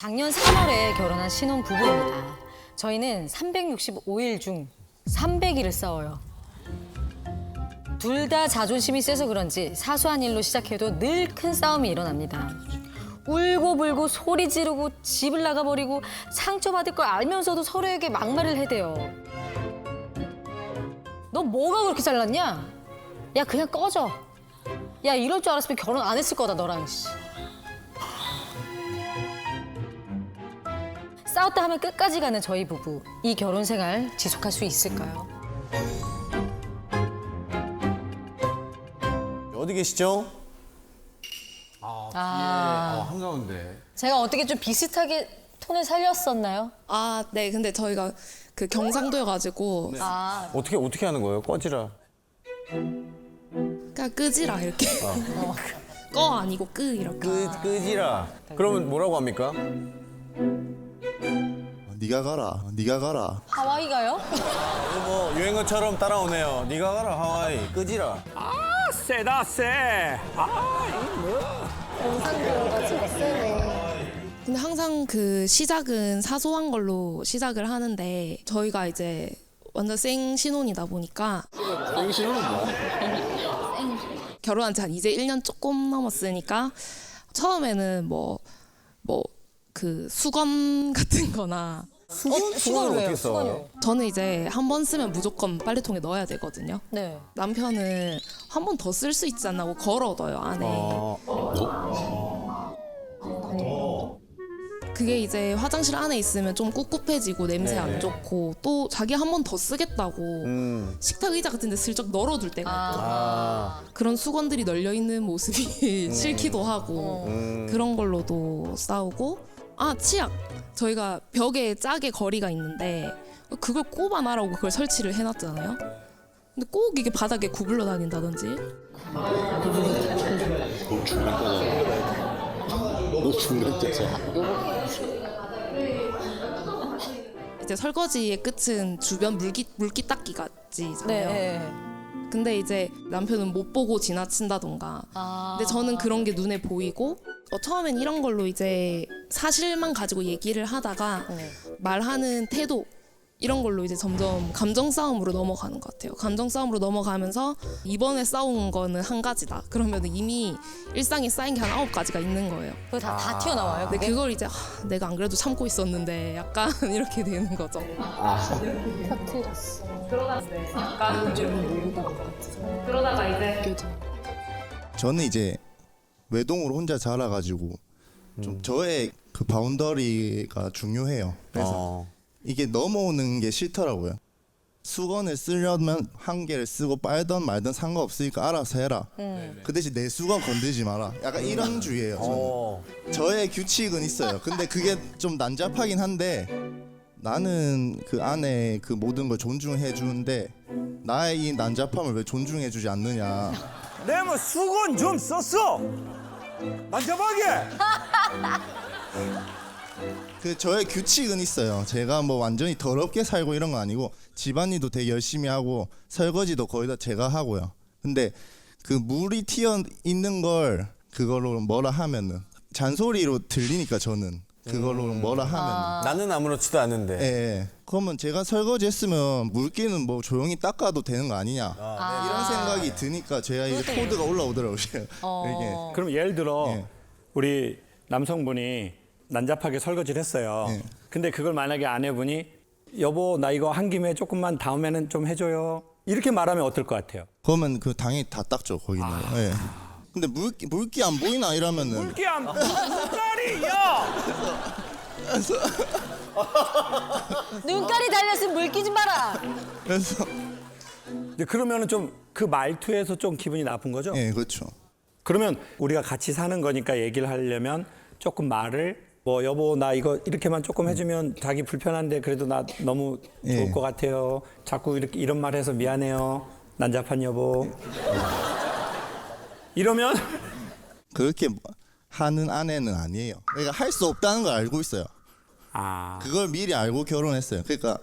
작년 3월에 결혼한 신혼부부입니다. 저희는 365일 중 300일을 싸워요. 둘 다 자존심이 세서 그런지 사소한 일로 시작해도 늘 큰 싸움이 일어납니다. 울고불고 소리 지르고 집을 나가버리고 상처받을 걸 알면서도 서로에게 막말을 해대요. 너 뭐가 그렇게 잘났냐? 야 그냥 꺼져. 야 이럴 줄 알았으면 결혼 안 했을 거다 너랑. 싸웠다 하면 끝까지 가는 저희 부부. 이 결혼 생활 지속할 수 있을까요? 어디 계시죠? 한가운데. 제가 어떻게 좀 비슷하게 톤을 살렸었나요? 아, 네. 근데 저희가 그 경상도여가지고 어떻게 하는 거예요? 꺼지라. 그냥 끄지라 이렇게. 꺼 아니고 끄 이렇게. 끄지라. 그러면 뭐라고 합니까? 네가 가라. 네가 가라. 하와이 가요? 이거 뭐 유행어처럼 따라오네요. 네가 가라 하와이. 끄지라. 세다 세. 근데 항상 그 시작은 사소한 걸로 시작을 하는데 저희가 이제 완전 생 신혼이다 보니까. 생 신혼은 뭐야? 결혼한 지 한 이제 1년 조금 넘었으니까 처음에는 뭐 그 수건 같은 거나 수건을 어떻게 써요? 저는 이제 한 번 쓰면 무조건 빨래통에 넣어야 되거든요. 네. 남편은 한 번 더 쓸 수 있지 않나 고 걸어둬요 안에. 그게 이제 화장실 안에 있으면 좀 꿉꿉해지고 냄새 안 좋고 또 자기 한 번 더 쓰겠다고 식탁 의자 같은 데 슬쩍 널어둘 때가 있거든요. 그런 수건들이 널려 있는 모습이 싫기도 하고 그런 걸로도 싸우고. 아, 치약. 저희가 벽에 짜게 거리가 있는데 그걸 꼽아놔라고 그걸 설치를 해놨잖아요. 근데 꼭 이게 바닥에 구불러 다닌다든지. 너 중간자잖아. 이제 설거지의 끝은 주변 물기 닦기까지잖아요. 네. 근데 이제 남편은 못 보고 지나친다던가. 근데 저는 그런 게 눈에 보이고 처음엔 이런 걸로 이제 사실만 가지고 얘기를 하다가 말하는 태도 이런 걸로 이제 점점 감정 싸움으로 넘어가는 것 같아요. 감정 싸움으로 넘어가면서 이번에 싸운 거는 한 가지다. 그러면 이미 일상에 쌓인 게 한 9가지가 있는 거예요. 그거 다 튀어나와요. 근데 그걸 이제 내가 안 그래도 참고 있었는데 약간 이렇게 되는 거죠. 그러다가 이제 저는 이제 외동으로 혼자 자라가지고 좀 저의 그 바운더리가 중요해요. 그래서 이게 넘어오는 게 싫더라고요. 수건을 쓰려면 한 개를 쓰고 빨던 말든 상관없으니까 알아서 해라. 그 대신 내 수건 건들지 마라. 약간 이런 주의예요. 저는. 저의 규칙은 있어요. 근데 그게 좀 난잡하긴 한데 나는 그 안에 그 모든 걸 존중해 주는데 나의 이 난잡함을 왜 존중해 주지 않느냐. 내가 뭐 수건 좀 썼어. 난잡하게. 그 저의 규칙은 있어요. 제가 뭐 완전히 더럽게 살고 이런 건 아니고 집안일도 되게 열심히 하고 설거지도 거의 다 제가 하고요. 근데 그 물이 튀어 있는 걸 그걸로 뭐라 하면은 잔소리로 들리니까 저는 그걸로 뭐라 하면은 나는 아무렇지도 않은데. 예. 그러면 제가 설거지 했으면 물기는 뭐 조용히 닦아도 되는 거 아니냐 이런 생각이 드니까 제가 이게 코드가 올라오더라고요. 이게. 그럼 예를 들어 예. 우리 남성분이 난잡하게 설거지를 했어요. 예. 근데 그걸 만약에 아내분이 여보 나 이거 한 김에 조금만 다음에는 좀 해줘요. 이렇게 말하면 어떨 것 같아요? 그러면 그 당연히 다 닦죠 거기는. 예. 근데 물기 안 보이나 이러면은 물기 안 눈깔이야. 눈깔이 달렸으면 물기 좀 봐라. 그래서 그러면은 좀 그 말투에서 좀 기분이 나쁜 거죠? 예 그렇죠. 그러면 우리가 같이 사는 거니까 얘기를 하려면 조금 말을 뭐 여보 나 이거 이렇게만 조금 해주면 자기 불편한데 그래도 나 너무 좋을 예. 것 같아요. 자꾸 이렇게 이런 말 해서 미안해요. 난잡한 여보. 이러면 그렇게 하는 아내는 아니에요. 그러니까 할 수 없다는 걸 알고 있어요. 아 그걸 미리 알고 결혼했어요. 그러니까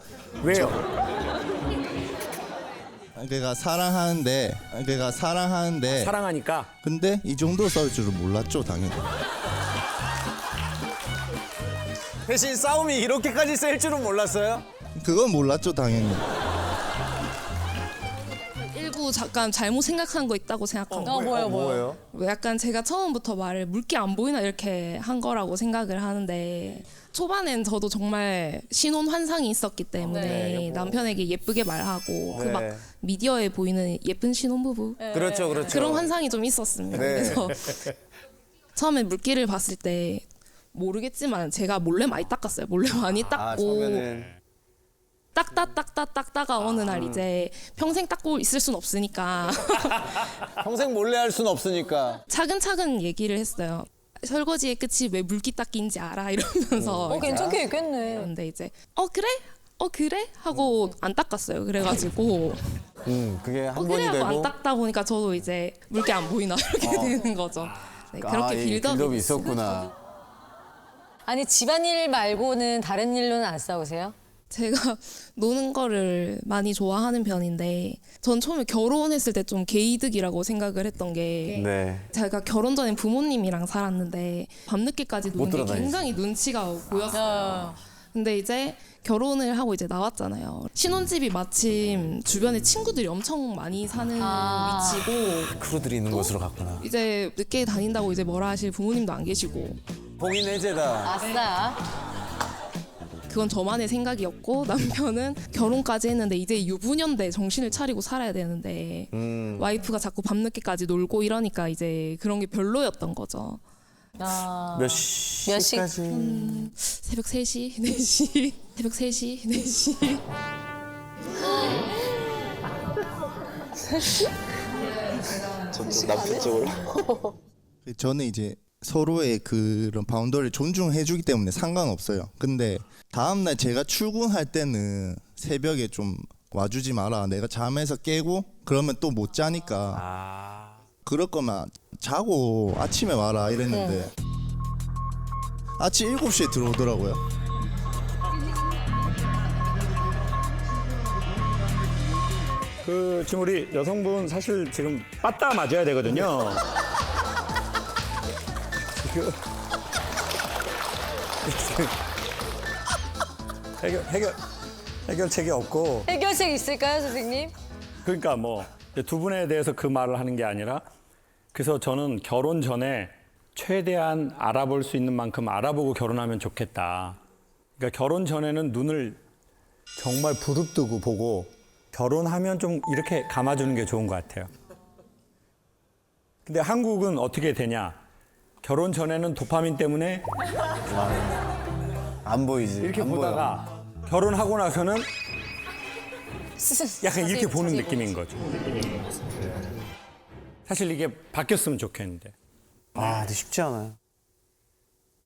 사랑하는데 사랑하니까 근데 이 정도 싸울 줄은 몰랐죠 당연히. 대신 싸움이 이렇게까지 셀 줄은 몰랐어요? 그건 몰랐죠 당연히. 일부 잠깐 잘못 생각한 거 있다고 생각합니다. 뭐예요? 약간 제가 처음부터 말을 물기 안 보이나 이렇게 한 거라고 생각을 하는데 초반엔 저도 정말 신혼 환상이 있었기 때문에 남편에게 예쁘게 말하고 그 막 네. 미디어에 보이는 예쁜 신혼부부 그렇죠, 그렇죠. 그런 환상이 좀 있었습니다. 네. 그래서 처음에 물기를 봤을 때 모르겠지만 제가 몰래 많이 닦았어요. 몰래 많이 아, 닦고 처음에는 닦다가 어느 날 이제 평생 닦고 있을 순 없으니까 평생 몰래 할 수는 없으니까. 차근차근 얘기를 했어요. 설거지의 끝이 왜 물기 닦기인지 알아 이러면서 이제 괜찮게 얘기했네. 근데 이제 그래 하고 안 닦았어요. 그래가지고 그게 한 그래 번이 하고 안 되고. 닦다 보니까 저도 이제 물기 안 보이나 이렇게 되는 거죠. 네, 그렇게 이 빌드업이 있었구나. 아니 집안일 말고는 다른 일로는 안 싸우세요? 제가 노는 거를 많이 좋아하는 편인데 전 처음에 결혼했을 때 좀 개이득이라고 생각을 했던 게 네. 제가 결혼 전에 부모님이랑 살았는데 밤늦게까지 노는 게 돌아다니지. 굉장히 눈치가 보였어요. 근데 이제 결혼을 하고 이제 나왔잖아요. 신혼집이 마침 주변에 친구들이 엄청 많이 사는 위치고 크루들이 있는 곳으로 갔구나. 이제 늦게 다닌다고 이제 뭐라 하실 부모님도 안 계시고 봉인 해제다. 아싸. 그건 저만의 생각이었고 남편은 결혼까지 했는데 이제 유부녀인데 정신을 차리고 살아야 되는데 와이프가 자꾸 밤늦게까지 놀고 이러니까 이제 그런 게 별로였던 거죠. 몇 시? 몇 시? 새벽 3시, 4시, 새벽 3시, 4시. 남편 쪽으로. 저는 이제 서로의 그런 바운더리를 존중해주기 때문에 상관없어요. 근데 다음날 제가 출근할 때는 새벽에 좀 와주지 마라. 내가 잠에서 깨고 그러면 또 못 자니까. 그럴 거면 자고 아침에 와라 이랬는데 아침 7시에 들어오더라고요. 그 지금 우리 여성분 사실 지금 빠따 맞아야 되거든요. 지금 해결책이 없고 해결책 있을까요, 선생님? 그러니까 뭐 두 분에 대해서 그 말을 하는 게 아니라 그래서 저는 결혼 전에 최대한 알아볼 수 있는 만큼 알아보고 결혼하면 좋겠다. 그러니까 결혼 전에는 눈을 정말 부릅뜨고 보고 결혼하면 좀 이렇게 감아주는 게 좋은 것 같아요. 근데 한국은 어떻게 되냐? 결혼 전에는 도파민 때문에 안 보이지. 이렇게 안 보다가 결혼하고 나서는 약간 이렇게 보는 느낌인 거죠. 사실 이게 바뀌었으면 좋겠는데. 아, 근데 쉽지 않아요.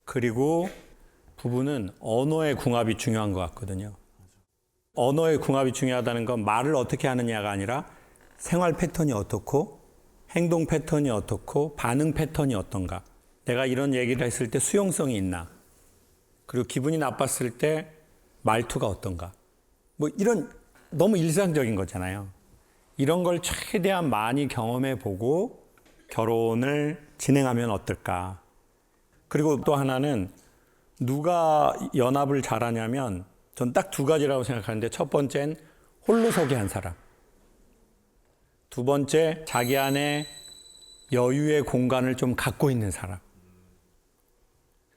그리고 부부는 언어의 궁합이 중요한 것 같거든요. 언어의 궁합이 중요하다는 건 말을 어떻게 하느냐가 아니라 생활 패턴이 어떻고 행동 패턴이 어떻고 반응 패턴이 어떤가. 내가 이런 얘기를 했을 때 수용성이 있나. 그리고 기분이 나빴을 때 말투가 어떤가. 뭐 이런 너무 일상적인 거잖아요. 이런 걸 최대한 많이 경험해 보고 결혼을 진행하면 어떨까. 그리고 또 하나는 누가 연합을 잘하냐면 전 딱 두 가지라고 생각하는데 첫 번째는 홀로서기 한 사람. 두 번째 자기 안에 여유의 공간을 좀 갖고 있는 사람.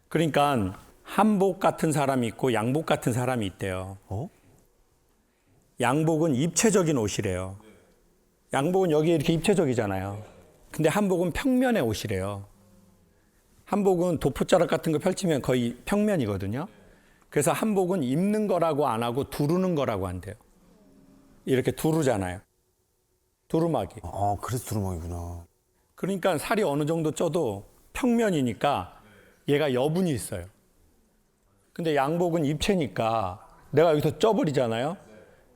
그러니까 한복 같은 사람이 있고 양복 같은 사람이 있대요. 양복은 입체적인 옷이래요. 양복은 여기 이렇게 입체적이잖아요. 근데 한복은 평면의 옷이래요. 한복은 도포자락 같은 거 펼치면 거의 평면이거든요. 그래서 한복은 입는 거라고 안 하고 두르는 거라고 한대요. 이렇게 두르잖아요. 두루마기. 아, 그래서 두루마기구나. 그러니까 살이 어느 정도 쪄도 평면이니까 얘가 여분이 있어요. 근데 양복은 입체니까 내가 여기서 쪄버리잖아요.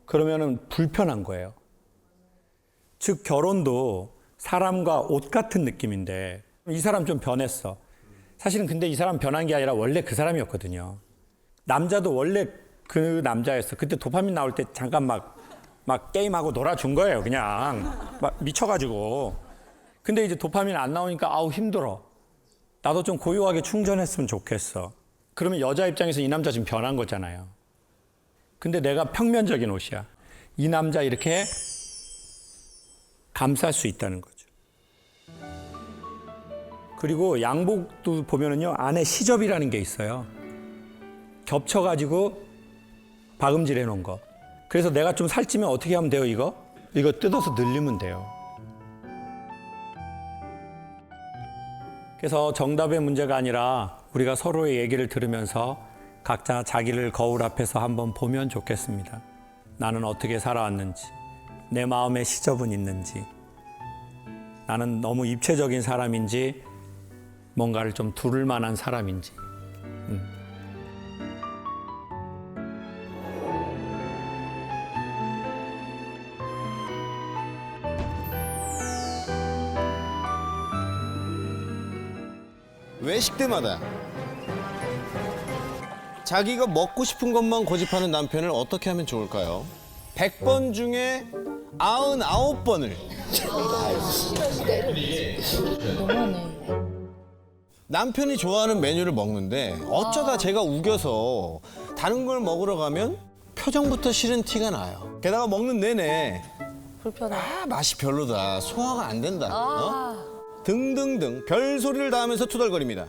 그러면은 불편한 거예요. 즉 결혼도 사람과 옷 같은 느낌인데 이 사람 좀 변했어. 사실은 근데 이 사람 변한 게 아니라 원래 그 사람이었거든요. 남자도 원래 그 남자였어. 그때 도파민 나올 때 잠깐 막 게임하고 놀아준 거예요. 그냥 막 미쳐가지고. 근데 이제 도파민 안 나오니까 아우 힘들어. 나도 좀 고요하게 충전했으면 좋겠어. 그러면 여자 입장에서 이 남자 지금 변한 거잖아요. 근데 내가 평면적인 옷이야. 이 남자 이렇게 감쌀 수 있다는 거죠. 그리고 양복도 보면은요, 안에 시접이라는 게 있어요. 겹쳐가지고 박음질 해놓은 거. 그래서 내가 좀 살찌면 어떻게 하면 돼요, 이거? 이거 뜯어서 늘리면 돼요. 그래서 정답의 문제가 아니라 우리가 서로의 얘기를 들으면서 각자 자기를 거울 앞에서 한번 보면 좋겠습니다. 나는 어떻게 살아왔는지, 내 마음에 시접은 있는지, 나는 너무 입체적인 사람인지, 뭔가를 좀 두를 만한 사람인지. 외식 때마다 자기가 먹고 싶은 것만 고집하는 남편을 어떻게 하면 좋을까요? 100번 중에 99번을 남편이 좋아하는 메뉴를 먹는데 어쩌다 제가 우겨서 다른 걸 먹으러 가면 표정부터 싫은 티가 나요. 게다가 먹는 내내 불편해. 맛이 별로다, 소화가 안 된다, 등등등 별소리를 다 하면서 투덜거립니다.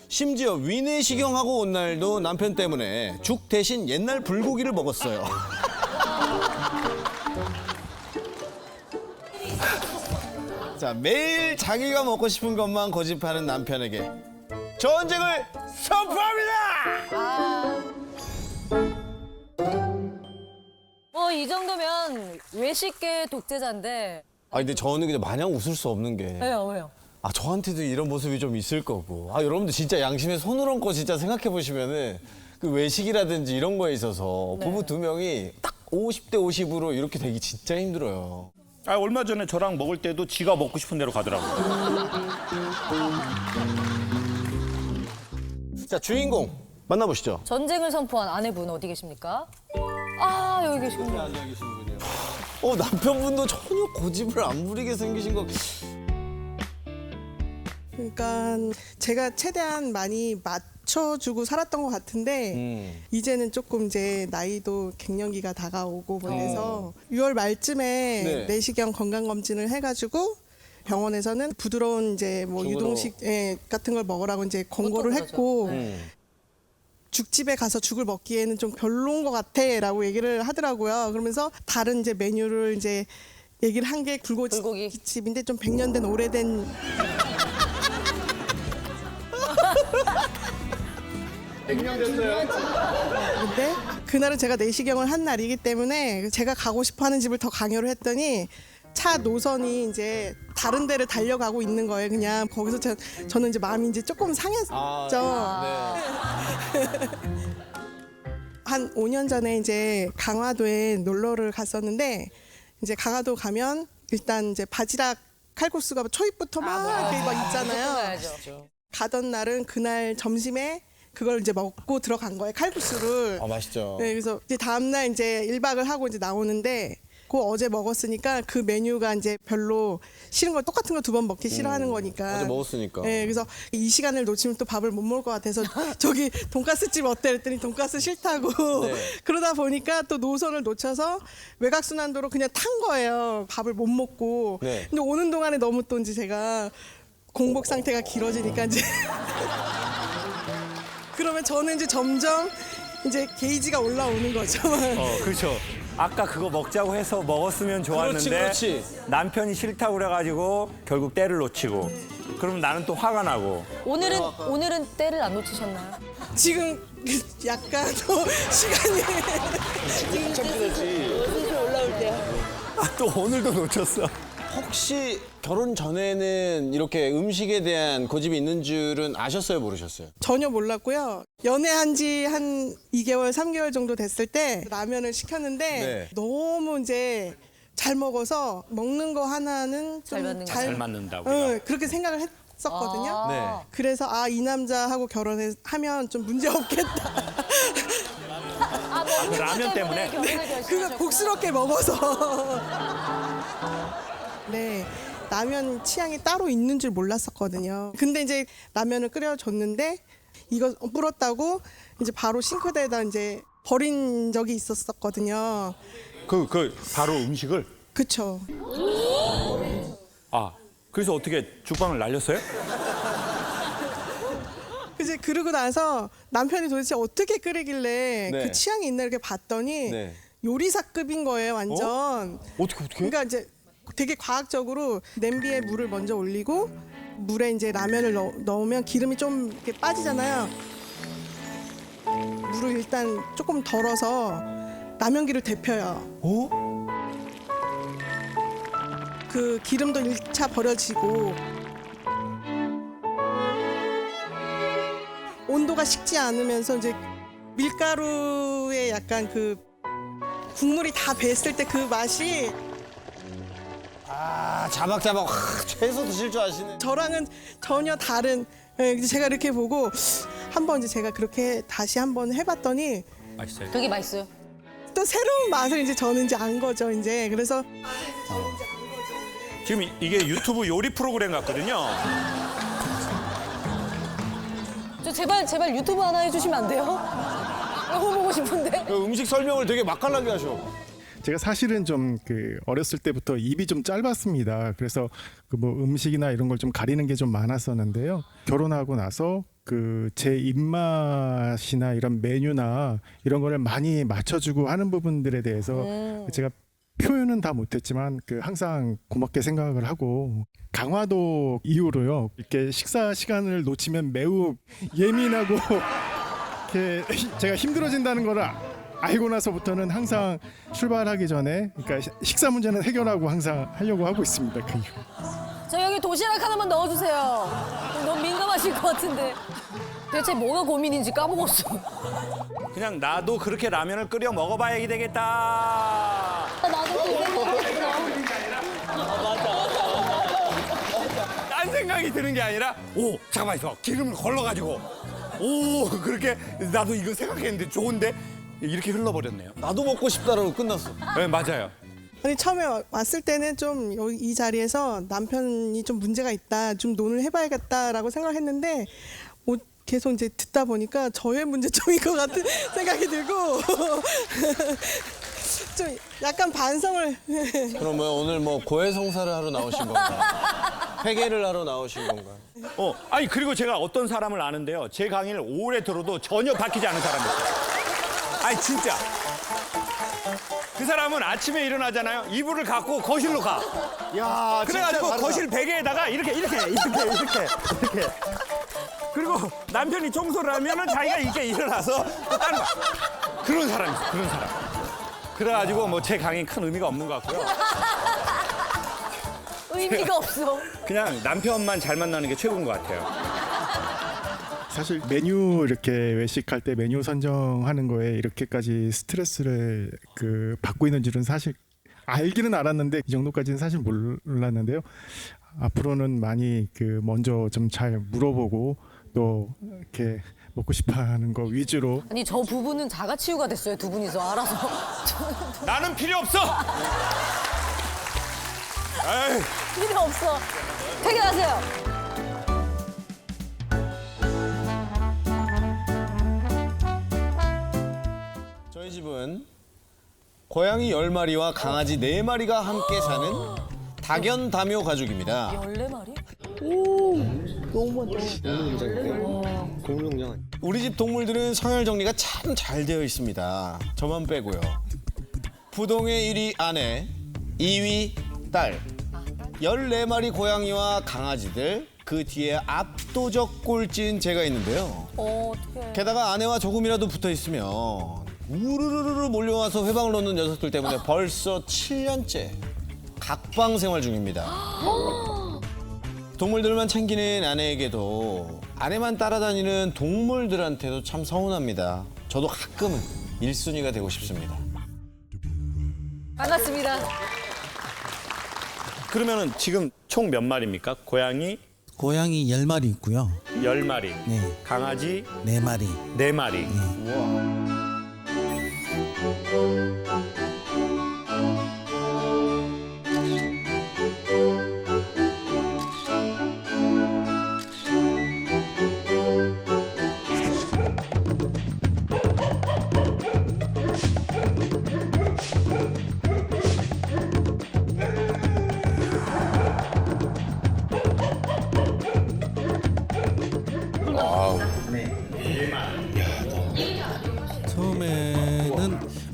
심지어 위내시경하고 온 날도 남편 때문에 죽 대신 옛날 불고기를 먹었어요. 자, 매일 자기가 먹고 싶은 것만 고집하는 남편에게 전쟁을 선포합니다! 뭐 이 정도면 외식계 독재자인데. 아, 근데 저는 그냥 마냥 웃을 수 없는 게 왜요? 저한테도 이런 모습이 좀 있을 거고. 여러분들 진짜 양심에 손을 얹고 진짜 생각해 보시면은 그 외식이라든지 이런 거에 있어서 부부 두 명이 딱 50대 50으로 이렇게 되기 진짜 힘들어요. 얼마 전에 저랑 먹을 때도 지가 먹고 싶은 대로 가더라고요. 자, 주인공 만나보시죠. 전쟁을 선포한 아내분 어디 계십니까? 여기 계시군요. 남편분도 전혀 고집을 안 부리게 생기신 거. 그러니까 제가 최대한 많이 맞춰주고 살았던 것 같은데 이제는 조금 이제 나이도 갱년기가 다가오고 그래서 6월 말쯤에 네. 내시경 건강검진을 해가지고 병원에서는 부드러운 이제 뭐 죽으로. 유동식 같은 걸 먹으라고 이제 권고를 했고 죽집에 가서 죽을 먹기에는 좀 별로인 것 같아라고 얘기를 하더라고요. 그러면서 다른 이제 메뉴를 이제 얘기를 한 게 불고기. 집인데 좀 100년 된 오래된 근데 그날은 제가 내시경을 한 날이기 때문에 제가 가고 싶어하는 집을 더 강요를 했더니 차 노선이 이제 다른 데를 달려가고 있는 거예요. 그냥 거기서 저는 이제 마음이 이제 조금 상했죠. 한 5년 전에 이제 강화도에 놀러를 갔었는데 이제 강화도 가면 일단 이제 바지락 칼국수가 초입부터 막 이렇게 막 있잖아요. 가야죠. 가던 날은 그날 점심에 그걸 이제 먹고 들어간 거예요. 칼국수를. 맛있죠. 네, 그래서 이제 다음날 이제 1박을 하고 이제 나오는데 그 어제 먹었으니까 그 메뉴가 이제 별로 싫은 걸 똑같은 거 두 번 먹기 싫어하는 거니까. 어제 먹었으니까. 네, 그래서 이 시간을 놓치면 또 밥을 못 먹을 것 같아서 저기 돈가스 집 어때? 그랬더니 돈가스 싫다고. 네. 그러다 보니까 또 노선을 놓쳐서 외곽순환도로 그냥 탄 거예요. 밥을 못 먹고. 네. 근데 오는 동안에 너무 또 이제 제가 공복 상태가 길어지니까 이제 그러면 저는 이제 점점 이제 게이지가 올라오는 거죠. 그렇죠. 아까 그거 먹자고 해서 먹었으면 좋았는데 그렇지. 남편이 싫다고 그래가지고 결국 때를 놓치고 그러면 나는 또 화가 나고 오늘은 때를 안 놓치셨나요? 지금 약간 더 시간이 또 오늘도 놓쳤어. 혹시 결혼 전에는 이렇게 음식에 대한 고집이 있는 줄은 아셨어요, 모르셨어요? 전혀 몰랐고요. 연애한 지 한 2개월, 3개월 정도 됐을 때 라면을 시켰는데 네. 너무 이제 잘 먹어서 먹는 거 하나는 잘 맞는 거. 잘 맞는다고. 그렇게 생각을 했었거든요. 네. 그래서 이 남자하고 결혼하면 좀 문제 없겠다. 그 라면 때문에? 그거 복스럽게 먹어서. 네. 라면 취향이 따로 있는 줄 몰랐었거든요. 근데 이제 라면을 끓여줬는데 이거 불었다고 이제 바로 싱크대에다 이제 버린 적이 있었거든요. 그 바로 음식을 그쵸. 그래서 어떻게 죽방을 날렸어요? 이제 그러고 나서 남편이 도대체 어떻게 끓이길래 네. 그 취향이 있나 이렇게 봤더니 네. 요리사급인 거예요, 완전. 어떻게? 그러니까 이제 되게 과학적으로 냄비에 물을 먼저 올리고 물에 이제 라면을 넣으면 기름이 좀 이렇게 빠지잖아요. 물을 일단 조금 덜어서 라면기를 데펴요. 그 기름도 1차 버려지고 온도가 식지 않으면서 이제 밀가루에 약간 그 국물이 다 뱄을 때 그 맛이 자박자박 채소 드실 줄 아시네. 저랑은 전혀 다른. 이제 제가 이렇게 보고 한번 이제 제가 그렇게 다시 한번 해봤더니 맛있어요. 되게 맛있어요. 또 새로운 맛을 이제 저는 이제 안 거죠, 이제. 그래서 지금 이게 유튜브 요리 프로그램 같거든요. 저 제발 유튜브 하나 해주시면 안 돼요? 너무 보고 싶은데. 그 음식 설명을 되게 맛깔나게 하셔. 제가 사실은 좀 어렸을 때부터 입이 좀 짧았습니다. 그래서 그 뭐 음식이나 이런 걸 좀 가리는 게 좀 많았었는데요. 결혼하고 나서 제 입맛이나 이런 메뉴나 이런 거를 많이 맞춰주고 하는 부분들에 대해서 제가 표현은 다 못했지만 항상 고맙게 생각을 하고 강화도 이후로요. 이렇게 식사 시간을 놓치면 매우 예민하고 이렇게 제가 힘들어진다는 거를 알고 나서부터는 항상 출발하기 전에 그러니까 식사 문제는 해결하고 항상 하려고 하고 있습니다. 그 이후. 저 여기 도시락 하나만 넣어주세요. 너무 민감하실 것 같은데. 대체 뭐가 고민인지 까먹었어. 그냥 나도 그렇게 라면을 끓여 먹어봐야 되겠다. 나도 그게 딴 생각이 드는 게 아니라 잠깐만 있어. 기름을 걸러가지고 그렇게 나도 이거 생각했는데 좋은데 이렇게 흘러버렸네요. 나도 먹고 싶다라고 끝났어. 네, 맞아요. 아니 처음에 왔을 때는 좀 여기 이 자리에서 남편이 좀 문제가 있다, 좀 논을 해봐야겠다라고 생각했는데 계속 이제 듣다 보니까 저의 문제점인 것 같은 생각이 들고 좀 약간 반성을. 그러면 오늘 뭐 고해성사를 하러 나오신 건가? 회개를 하러 나오신 건가? 아니 그리고 제가 어떤 사람을 아는데요. 제 강의를 오래 들어도 전혀 바뀌지 않은 사람이 있어요. 아니 진짜. 그 사람은 아침에 일어나잖아요. 이불을 갖고 거실로 가. 야, 그래가지고 거실 베개에다가 이렇게. 그리고 남편이 청소를 하면은 자기가 이렇게 일어나서 또 다른 거. 그런 사람이 있어. 그런 사람. 그래가지고 뭐 제 강의 큰 의미가 없는 것 같고요. 의미가 없어. 그냥 남편만 잘 만나는 게 최고인 것 같아요. 사실 메뉴 이렇게 외식할 때 메뉴 선정하는 거에 이렇게까지 스트레스를 받고 있는 줄은 사실 알기는 알았는데 이 정도까지는 사실 몰랐는데요. 앞으로는 많이 먼저 좀 잘 물어보고 또 이렇게 먹고 싶어하는 거 위주로. 아니 저 부부는 자가치유가 됐어요. 두 분이서 알아서. 나는 필요 없어. 에이. 필요 없어. 퇴근하세요. 저희 집은 고양이 10마리와 강아지 4마리가 함께 사는 다견다묘 가족입니다. 14마리? 우리 집 동물들은 서열 정리가 참 잘 되어 있습니다. 저만 빼고요. 부동의 1위 아내, 2위 딸, 14마리 고양이와 강아지들, 그 뒤에 압도적 꼴찌인 제가 있는데요. 어떡해. 게다가 아내와 조금이라도 붙어 있으면 우르르르 몰려와서 회방을 놓는 녀석들 때문에 벌써 7년째 각방 생활 중입니다. 동물들만 챙기는 아내에게도 아내만 따라다니는 동물들한테도 참 서운합니다. 저도 가끔은 1순위가 되고 싶습니다. 반갑습니다. 그러면은 지금 총 몇 마리입니까? 고양이 고양이 10마리 있고요. 10마리, 네. 강아지 4마리. 4마리.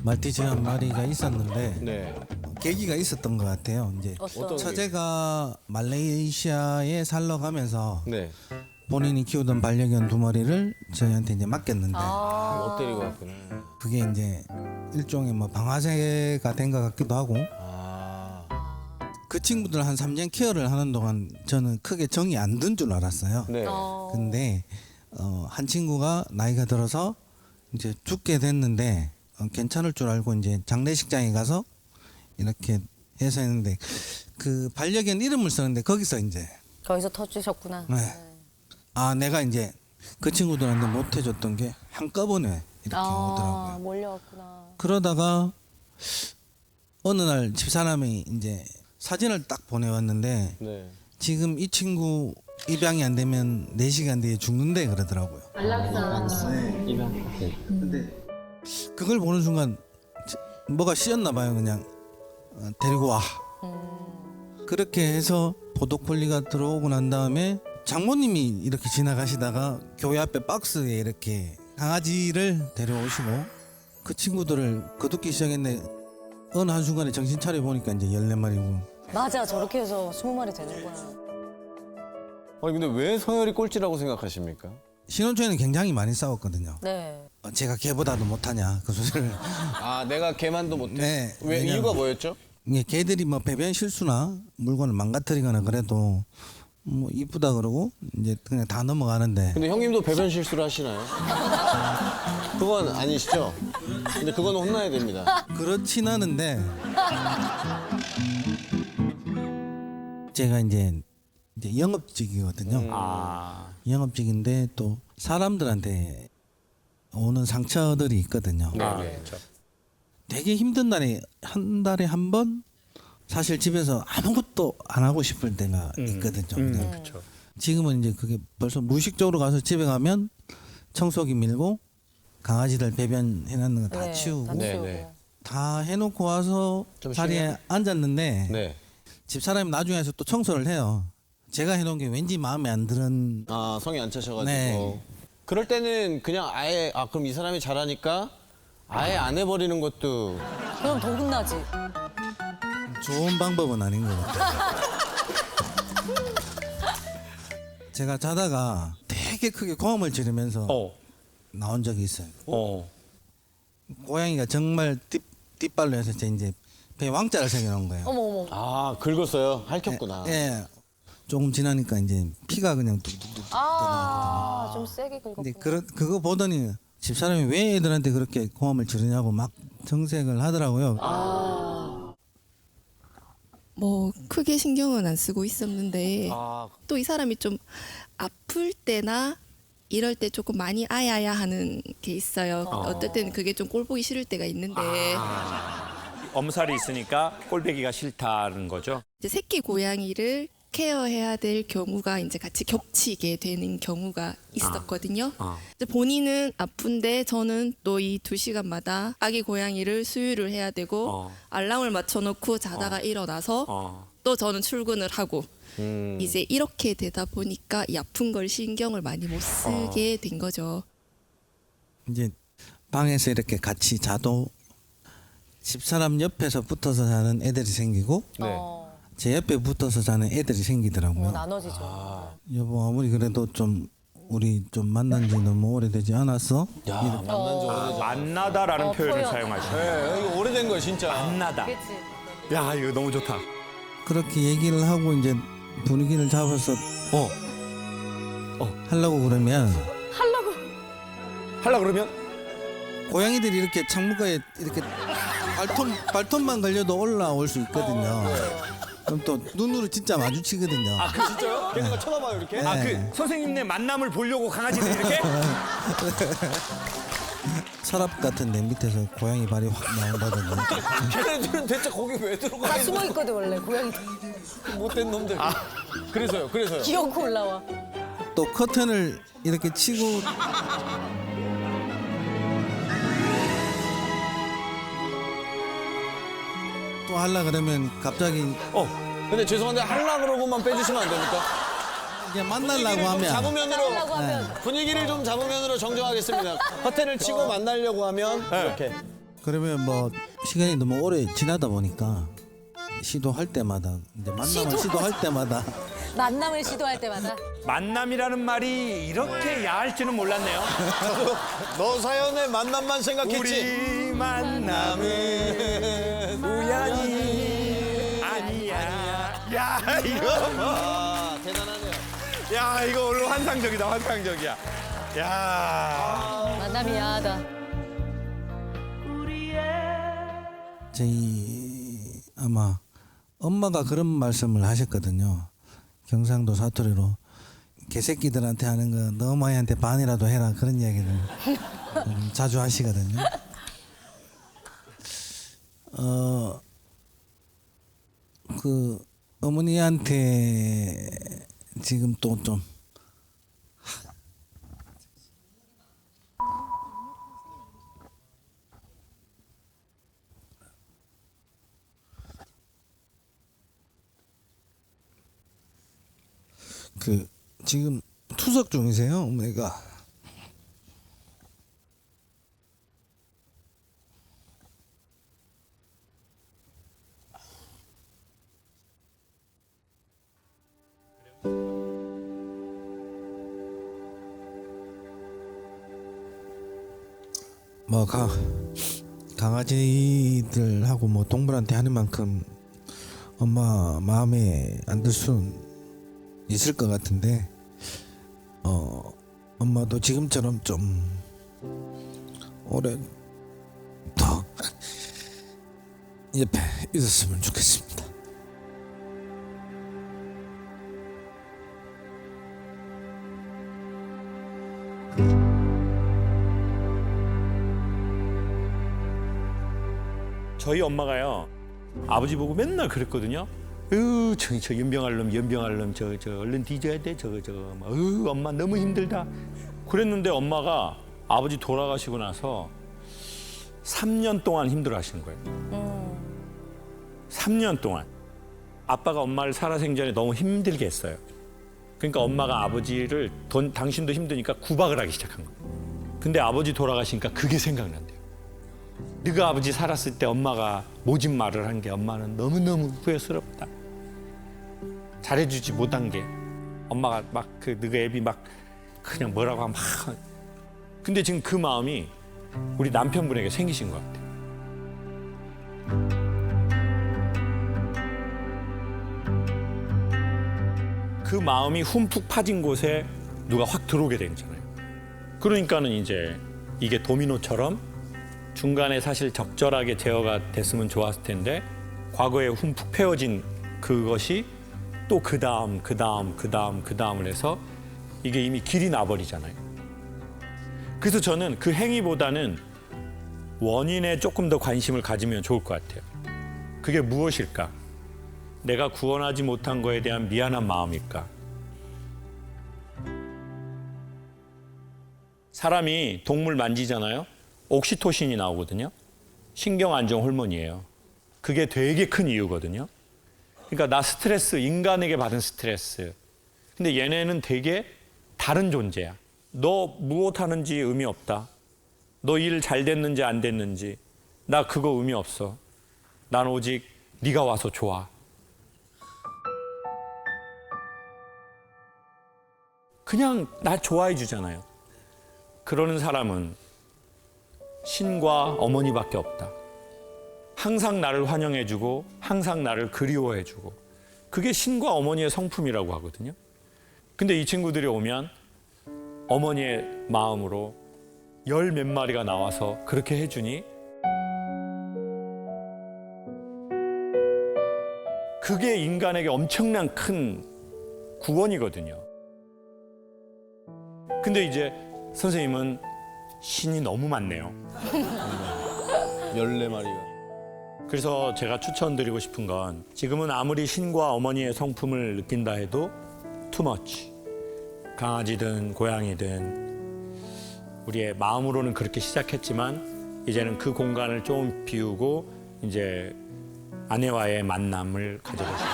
말티즈 한 마리가 있었는데 네. 계기가 있었던 것 같아요. 이제 어떤 처제가 말레이시아에 살러 가면서 네. 본인이 키우던 반려견 2마리를 저희한테 이제 맡겼는데 못 데리고 왔구나. 그게 이제 일종의 뭐 방아쇠가 된 것 같기도 하고 아. 그 친구들 한 3년 케어를 하는 동안 저는 크게 정이 안 든 줄 알았어요. 네. 근데 한 친구가 나이가 들어서 이제 죽게 됐는데 괜찮을 줄 알고 이제 장례식장에 가서 이렇게 해서 했는데 그 반려견 이름을 쓰는데 거기서 이제 거기서 터주셨구나. 네. 아 내가 이제 그 친구들한테 못 해줬던 게 한꺼번에 이렇게 오더라고요. 몰려왔구나. 그러다가 어느 날 집사람이 이제 사진을 딱 보내왔는데 네. 지금 이 친구 입양이 안 되면 4시간 뒤에 죽는데 그러더라고요. 근데 그걸 보는 순간 뭐가 씌었나 봐요. 그냥 데리고 와. 그렇게 해서 보도콜리가 들어오고 난 다음에 장모님이 이렇게 지나가시다가 교회 앞에 박스에 이렇게 강아지를 데려오시고 그 친구들을 거두기 시작했는데 어느 한순간에 정신 차려 보니까 이제 14마리고 맞아, 저렇게 해서 20마리 되는 거야. 아니 근데 왜 서열이 꼴찌라고 생각하십니까? 신혼 초에는 굉장히 많이 싸웠거든요. 네. 제가 걔보다도 못하냐 그 소리를. 아 내가 걔만도 못해? 네. 왜 왜냐면- 이유가 뭐였죠? 이게 걔들이 뭐 배변 실수나 물건을 망가뜨리거나 그래도 뭐 이쁘다 그러고 이제 그냥 다 넘어가는데 근데 형님도 배변 실수를 하시나요? 그건 아니시죠? 근데 그건 혼나야 됩니다. 그렇진 않은데 제가 이제 영업직이거든요. 아. 영업직인데 또 사람들한테 오는 상처들이 있거든요. 그렇죠. 되게 힘든 날에 한 달에 한 번 사실 집에서 아무것도 안 하고 싶을 때가 있거든요. 그냥 그렇죠. 지금은 이제 그게 벌써 무의식적으로 가서 집에 가면 청소기 밀고 강아지들 배변 해놨는 거 다 네, 치우고 다 네, 치우고. 네. 다 해놓고 와서 좀 자리에 앉았는데 네. 집사람이 나중에 와서 또 청소를 해요. 제가 해놓은 게 왠지 마음에 안 드는 아 성이 안 차셔가지고. 네. 그럴 때는 그냥 아예 그럼 이 사람이 잘하니까 아예 안 해버리는 것도. 그럼 더 혼나지. 좋은 방법은 아닌 것 같아요. 제가 자다가 되게 크게 고함을 지르면서 나온 적이 있어요. 고양이가 정말 뒷발로 해서 제 이제 배에 왕자를 새겨놓은 거예요. 어머, 어머. 아 긁었어요. 핥혔구나. 예. 조금 지나니까 이제 피가 그냥 뚝뚝뚝. 아, 좀 세게 근데 긁었구나. 그거 보더니 집사람이 왜 애들한테 그렇게 고함을 지르냐고 막 정색을 하더라고요. 뭐 크게 신경은 안 쓰고 있었는데 아 또 이 사람이 좀 아플 때나 이럴 때 조금 많이 아야야 하는 게 있어요. 어떨 때는 그게 좀 꼴 보기 싫을 때가 있는데 엄살이 있으니까 꼴배기가 싫다는 거죠. 이제 새끼 고양이를 케어해야 될 경우가 이제 같이 겹치게 되는 경우가 있었거든요. 이제 본인은 아픈데 저는 또 이 2시간마다 아기 고양이를 수유를 해야 되고 알람을 맞춰놓고 자다가 일어나서 또 저는 출근을 하고 이제 이렇게 되다 보니까 이 아픈 걸 신경을 많이 못 쓰게 된 거죠. 이제 방에서 이렇게 같이 자도 집사람 옆에서 붙어서 자는 애들이 생기고 네. 제 옆에 붙어서 자는 애들이 생기더라고요. 나눠지죠. 여보 아무리 그래도 좀 우리 좀 만난 지 너무 오래되지 않았어? 야 만난 지 오래되죠. 만나다라는 표현을 표현. 사용하시네요. 네, 이거 오래된 거예요 진짜. 만나다. 그치. 야, 이거 너무 좋다. 그렇게 얘기를 하고 이제 분위기를 잡아서 하려고 그러면 하려 그러면 고양이들이 이렇게 창문가에 이렇게 발톱만 걸려도 올라올 수 있거든요. 그럼 또 눈으로 진짜 마주치거든요. 그 진짜요? 걔네가 쳐다봐요 이렇게? 네. 선생님네 만남을 보려고 강아지들 이렇게? 서랍 같은 데 밑에서 고양이 발이 확 나온다든지. 걔네들은 대체 거기 왜 들어가 다 있는 숨어 있거든, 원래. 고양이 못된 놈들. 그래서요. 귀엽고 올라와. 또 커튼을 이렇게 치고 또 하려 그러면 갑자기 근데 죄송한데 하려 그러고만 빼주시면 안 됩니까? 이제 만나려고 하면 잡으면으로 하려고 하면. 분위기를 좀 잡으면으로 정정하겠습니다. 커튼을 치고 만나려고 하면 이렇게. 그러면 뭐 시간이 너무 오래 지나다 보니까 시도할 때마다 이제 만남을 시도할 때마다 만남을 시도할 때마다 만남이라는 말이 이렇게 야할 줄은 몰랐네요. 너 사연의 만남만 생각했지. 우리 만남은 우연이 아니야. 야 이거 아, 대단하네요. 야 이거 오늘 환상적이다 환상적이야. 야 만남이 야하다. 저희 아마 엄마가 그런 말씀을 하셨거든요. 경상도 사투리로 개새끼들한테 하는 거 너머리한테 반이라도 해라 그런 이야기를 자주 하시거든요. 그 어머니한테 지금 또 좀 그 지금 투석 중이세요, 어머니가. 뭐 강아지들하고 뭐 동물한테 하는 만큼 엄마 마음에 안 들 수는 있을 것 같은데 엄마도 지금처럼 좀 오래 더 옆에 있었으면 좋겠습니다. 저희 엄마가요 아버지 보고 맨날 그랬거든요. 저 연병할 놈 저 얼른 뒤져야 돼 저거 엄마 너무 힘들다 그랬는데 엄마가 아버지 돌아가시고 나서 3년 동안 힘들어 하시는 거예요. 3년 동안 아빠가 엄마를 살아생전에 너무 힘들게 했어요. 그러니까 엄마가 아버지를 당신도 힘드니까 구박을 하기 시작한 거예요. 근데 아버지 돌아가시니까 그게 생각난대요. 네가 아버지 살았을 때 엄마가 모진 말을 한 게 엄마는 너무너무 후회스럽다. 잘해주지 못한 게 엄마가 막 너가 애비 막 그냥 뭐라고 하면 막 근데 지금 그 마음이 우리 남편분에게 생기신 것 같아요. 그 마음이 흠푹 파진 곳에 누가 확 들어오게 되잖아요. 그러니까는 이제 이게 도미노처럼 중간에 사실 적절하게 제어가 됐으면 좋았을 텐데 과거에 흠푹 패워진 그것이 또 그 다음을 해서 이게 이미 길이 나버리잖아요. 그래서 저는 그 행위보다는 원인에 조금 더 관심을 가지면 좋을 것 같아요. 그게 무엇일까? 내가 구원하지 못한 거에 대한 미안한 마음일까? 사람이 동물 만지잖아요. 옥시토신이 나오거든요. 신경 안정 호르몬이에요. 그게 되게 큰 이유거든요. 그러니까 나 스트레스, 인간에게 받은 스트레스. 근데 얘네는 되게 다른 존재야. 너 무엇 하는지 의미 없다. 너 일 잘 됐는지 안 됐는지 나 그거 의미 없어. 난 오직 네가 와서 좋아. 그냥 나 좋아해 주잖아요. 그러는 사람은 신과 어머니밖에 없다. 항상 나를 환영해주고 항상 나를 그리워해주고 그게 신과 어머니의 성품이라고 하거든요. 근데 이 친구들이 오면 어머니의 마음으로 열 몇 마리가 나와서 그렇게 해주니 그게 인간에게 엄청난 큰 구원이거든요. 근데 이제 선생님은 신이 너무 많네요. 14마리가. 그래서 제가 추천드리고 싶은 건 지금은 아무리 신과 어머니의 성품을 느낀다 해도 too much. 강아지든 고양이든 우리의 마음으로는 그렇게 시작했지만 이제는 그 공간을 좀 비우고 이제 아내와의 만남을 가져보시죠.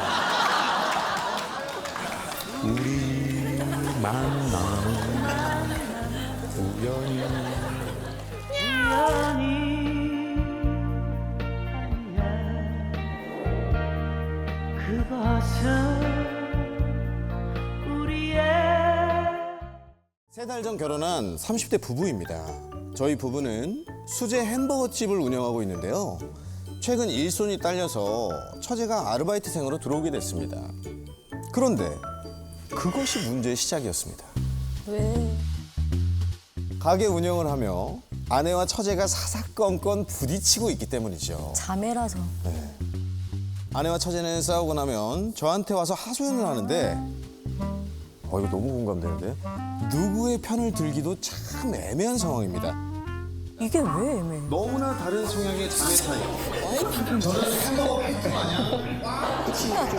우리 만남은 우연히 3달 전 결혼한 30대 부부입니다. 저희 부부는 수제 햄버거 집을 운영하고 있는데요. 최근 일손이 딸려서 처제가 아르바이트생으로 들어오게 됐습니다. 그런데 그것이 문제의 시작이었습니다. 왜? 가게 운영을 하며 아내와 처제가 사사건건 부딪히고 있기 때문이죠. 자매라서. 아내와 처제는 싸우고 나면 저한테 와서 하소연을 하는데 이거 너무 공감되는데 누구의 편을 들기도 참 애매한 상황입니다. 이게 왜 애매해? 너무나 다른 성향의 자매 사이. 저는 햄버거 패티 마냥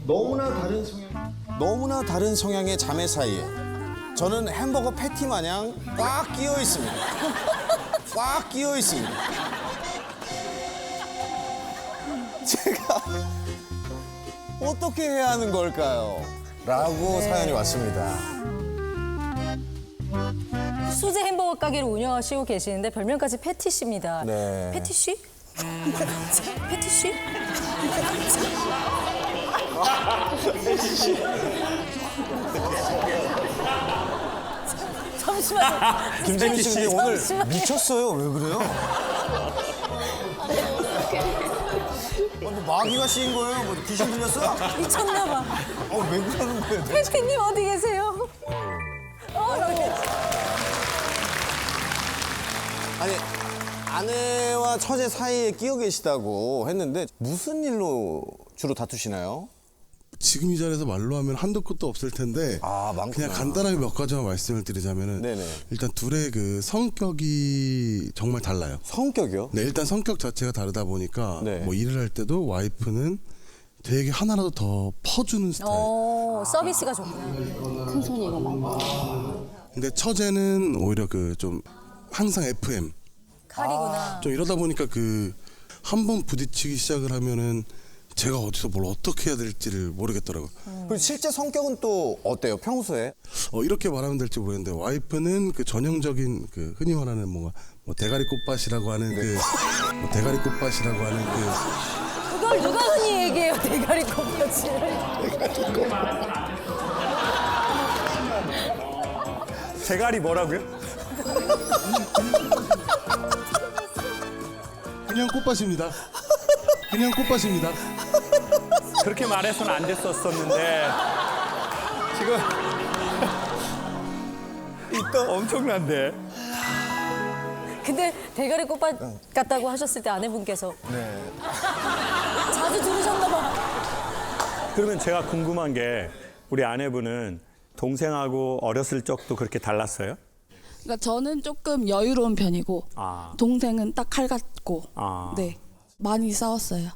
너무나 다른 성향의 자매 사이에 저는 햄버거 패티 마냥 꽉 끼어 있습니다. 꽉 끼어 있습니다. 제가 어떻게 해야 하는 걸까요? 라고 사연이 왔습니다. 수제 햄버거 가게를 운영하시고 계시는데 별명까지 패티씨입니다. 네. 패티씨? 패티씨? 잠시만요. 김재민 씨 근데 오늘 잠시만요. 미쳤어요. 왜 그래요? 뭐 마귀가 씌인 거예요? 뭐 귀신 들렸어? 미쳤나 봐. 왜 그러는 거예요? 패티님 어디 계세요? 여기. 아니 아내와 처제 사이에 끼어 계시다고 했는데 무슨 일로 주로 다투시나요? 지금 이 자리에서 말로 하면 한도 끝도 없을 텐데 많구나. 그냥 간단하게 몇 가지만 말씀을 드리자면은 네네. 일단 둘의 그 성격이 정말 달라요. 성격이요? 네, 일단 성격 자체가 다르다 보니까 네. 뭐 일을 할 때도 와이프는 되게 하나라도 더 퍼주는 스타일. 서비스가 좋구나. 근데 처제는 오히려 그 좀 항상 FM. 칼이구나. 좀 이러다 보니까 그 한 번 부딪히기 시작을 하면은 제가 어디서 뭘 어떻게 해야 될지를 모르겠더라고요. 그리고 실제 성격은 또 어때요? 평소에? 이렇게 말하면 될지 모르겠는데 와이프는 그 전형적인 그 흔히 말하는 뭐 대가리 꽃밭이라고 하는 뭐 대가리 꽃밭이라고 하는 그걸 누가 흔히 얘기해요, 대가리 꼽혔지. 대가리 뭐라고요? 그냥 꽃밭입니다. 그냥 꽃밭입니다. 그렇게 말해서는 안 됐었었는데 지금 이또 엄청난데. 근데 대가리 꽃밭 같다고 하셨을 때 아내분께서 자주 들으셨나 봐. 그러면 제가 궁금한 게 우리 아내분은 동생하고 어렸을 적도 그렇게 달랐어요? 그러니까 저는 조금 여유로운 편이고 동생은 딱 칼 같고 네 많이 싸웠어요.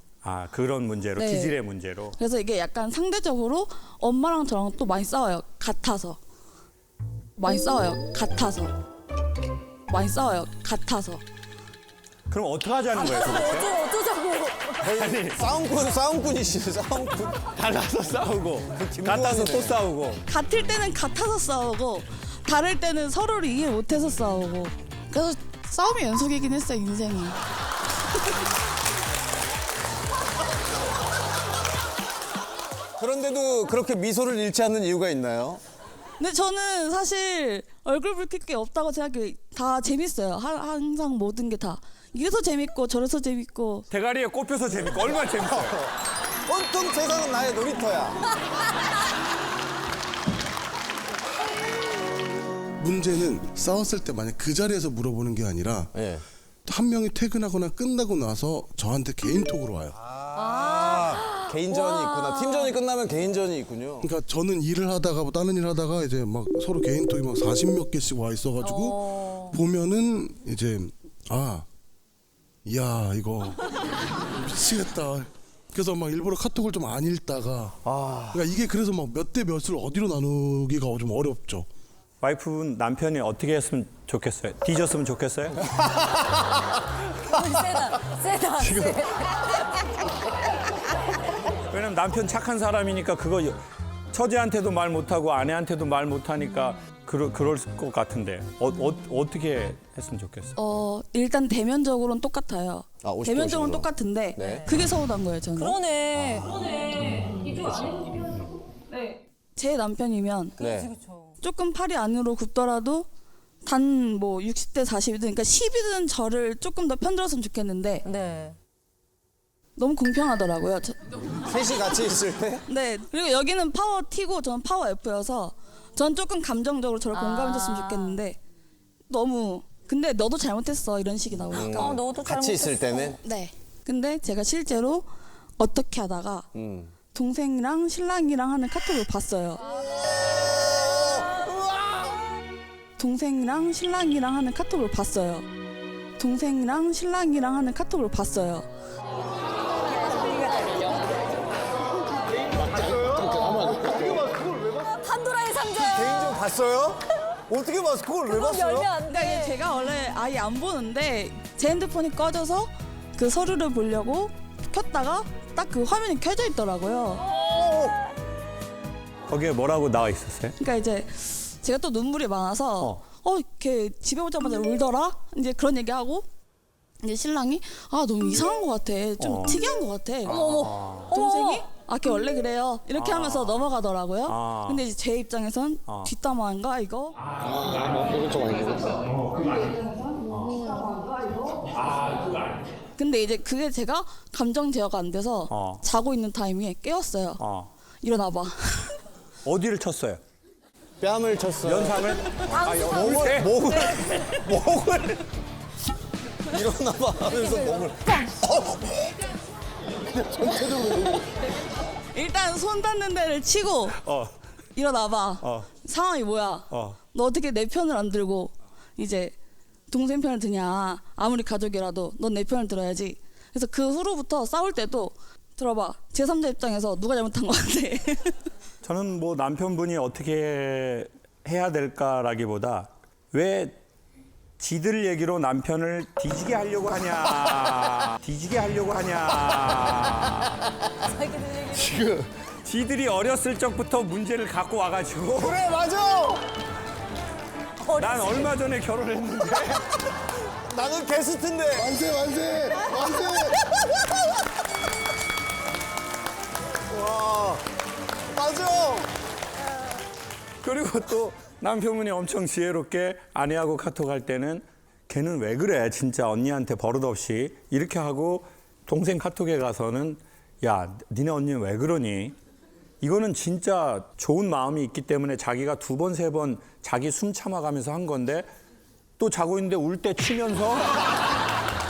그런 문제로 네. 기질의 문제로. 그래서 이게 약간 상대적으로 엄마랑 저랑 또 많이 싸워요. 같아서 많이 싸워요. 같아서 많이 싸워요. 같아서. 그럼 어떻게 하자는 거예요, 도대체? 어쩌자고. 아니, 싸움꾼이시죠, 싸움꾼. 달라서 싸우고 같아서 또 싸우고. 같을 때는 같아서 싸우고 다를 때는 서로를 이해 못해서 싸우고. 그래서 싸움이 연속이긴 했어요, 인생이. 그런데도 그렇게 미소를 잃지 않는 이유가 있나요? 근데 저는 사실 얼굴 붉힐 게 없다고 생각해요. 다 재밌어요. 항상 모든 게 다. 이래서 재밌고 저래서 재밌고. 대가리에 꼽혀서 재밌고 얼마나 재밌어요. 온통 세상은 나의 놀이터야. 문제는 싸웠을 때 만약 그 자리에서 물어보는 게 아니라 예. 한 명이 퇴근하거나 끝나고 나서 저한테 개인톡으로 와요. 개인전이 있구나. 팀전이 끝나면 개인전이 있군요. 그러니까 저는 일을 하다가 뭐 다른 일 하다가 이제 막 서로 개인톡이 막 40몇 개씩 와 있어가지고 보면은 이제 이야 이거 미치겠다. 그래서 막 일부러 카톡을 좀 안 읽다가 그러니까 이게 그래서 막 몇 대 몇을 어디로 나누기가 좀 어렵죠. 와이프분 남편이 어떻게 했으면 좋겠어요? 뒤졌으면 좋겠어요? 세다. 왜냐면 남편 착한 사람이니까 그거 처제한테도 말 못하고 아내한테도 말 못하니까 그럴 것 같은데 어떻게 했으면 좋겠어요? 일단 대면적으로는 똑같아요. 50대 대면적으로는 50으로. 똑같은데 네. 그게 서운한 거예요, 저는. 그러네. 제 남편이면 네. 조금 팔이 안으로 굽더라도 단 뭐 60대 40이든 그러니까 10이든 저를 조금 더 편들었으면 좋겠는데 네. 너무 공평하더라고요. 셋이 같이 있을 때? 네. 그리고 여기는 파워 T고 저는 파워 F여서 전 조금 감정적으로 저를 공감해줬으면 좋겠는데 너무 근데 너도 잘못했어 이런 식이 나오니까 너도 같이 있을 때는? 네. 근데 제가 실제로 어떻게 하다가 동생이랑 신랑이랑 하는 카톡을 봤어요. 동생이랑 신랑이랑 하는 카톡을 봤어요. 동생이랑 신랑이랑 하는 카톡을 봤어요. 판도라의 상자. 개인적으로 봤어요? 어떻게 봤어? 그걸 왜 봤어요? 열면 안 그러니까 돼. 제가 원래 아예 안 보는데 제 핸드폰이 꺼져서 그 서류를 보려고 켰다가 딱 그 화면이 켜져 있더라고요. 거기에 뭐라고 나와 있었어요? 그러니까 이제 제가 또 눈물이 많아서 걔 집에 오자마자 울더라? 이제 그런 얘기하고 이제 신랑이 너무 이상한 것 같아. 좀 특이한 것 같아. 동생이 걔 원래 그래요. 이렇게 하면서 넘어가더라고요. 근데 이제 제 입장에선 뒷담화인가 이거? 근데 이제 그게 제가 감정 제어가 안 돼서 자고 있는 타이밍에 깨웠어요. 일어나봐. 어디를 쳤어요? 뺨을 쳤어요. 연상을? 목을 일어나봐 하면서 목을 일단 손 닿는 데를 치고 일어나봐. 상황이 뭐야? 너 어떻게 내 편을 안 들고 이제 동생 편을 드냐? 아무리 가족이라도 넌 내 편을 들어야지. 그래서 그 후로부터 싸울 때도 들어봐. 제3자 입장에서 누가 잘못한 것 같아. 저는 뭐 남편분이 어떻게 해야 될까라기보다 왜 지들 얘기로 남편을 뒤지게 하려고 하냐. 뒤지게 하려고 하냐. 지금 지들이 어렸을 적부터 문제를 갖고 와가지고 그래 맞아. 난 얼마 전에 결혼했는데 나는 게스트인데. 만세 만세 만세. 와 맞아. 그리고 또 남편분이 엄청 지혜롭게 아내하고 카톡할 때는 걔는 왜 그래 진짜 언니한테 버릇없이 이렇게 하고 동생 카톡에 가서는 야 니네 언니는 왜 그러니 이거는 진짜 좋은 마음이 있기 때문에 자기가 2번, 3번 자기 숨 참아가면서 한 건데 또 자고 있는데 울 때 치면서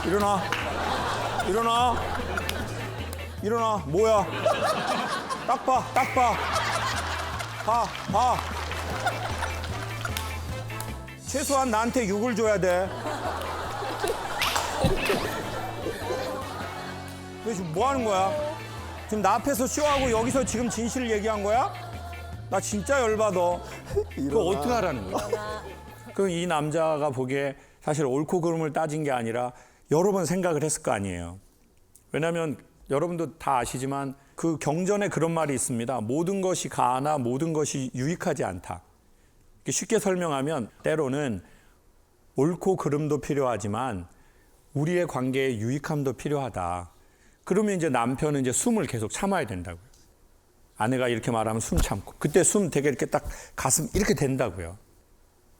일어나 일어나 일어나 뭐야 딱 봐 딱 봐 봐 최소한 나한테 6을 줘야 돼. 너 지금 뭐 하는 거야? 지금 나 앞에서 쇼하고 여기서 지금 진실을 얘기한 거야? 나 진짜 열받아. 그거 어떻게 하라는 거야? 그럼 이 남자가 보기에 사실 옳고 그름을 따진 게 아니라 여러 번 생각을 했을 거 아니에요. 왜냐하면 여러분도 다 아시지만 그 경전에 그런 말이 있습니다. 모든 것이 가하나 모든 것이 유익하지 않다. 쉽게 설명하면 때로는 옳고 그름도 필요하지만 우리의 관계에 유익함도 필요하다. 그러면 이제 남편은 이제 숨을 계속 참아야 된다고요. 아내가 이렇게 말하면 숨 참고 그때 숨 되게 이렇게 딱 가슴 이렇게 된다고요.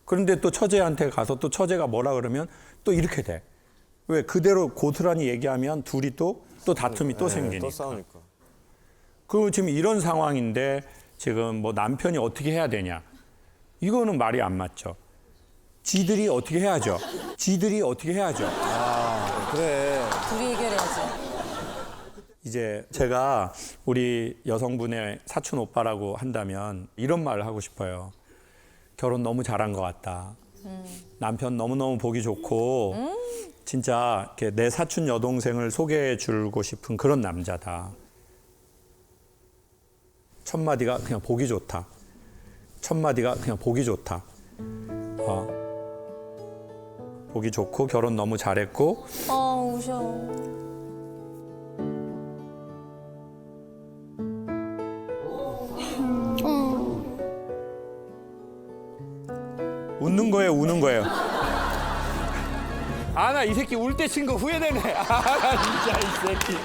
그런데 또 처제한테 가서 또 처제가 뭐라 그러면 또 이렇게 돼. 왜? 그대로 고스란히 얘기하면 둘이 또 다툼이 또 생기니까. 또 싸우니까. 그 지금 이런 상황인데 지금 뭐 남편이 어떻게 해야 되냐? 이거는 말이 안 맞죠. 지들이 어떻게 해야죠. 지들이 어떻게 해야죠. 그래. 둘이 해결해야지. 이제 제가 우리 여성분의 사촌 오빠라고 한다면 이런 말을 하고 싶어요. 결혼 너무 잘한 것 같다. 남편 너무너무 보기 좋고 진짜 이렇게 내 사촌 여동생을 소개해 주고 싶은 그런 남자다. 첫 마디가 그냥 보기 좋다. 첫 마디가 그냥 보기 좋다. 보기 좋고 결혼 너무 잘했고 우셔. 웃는 거예요, 우는 거예요. 아, 나 이 새끼 울 때 친 거 후회되네. 아, 나 진짜 이 새끼.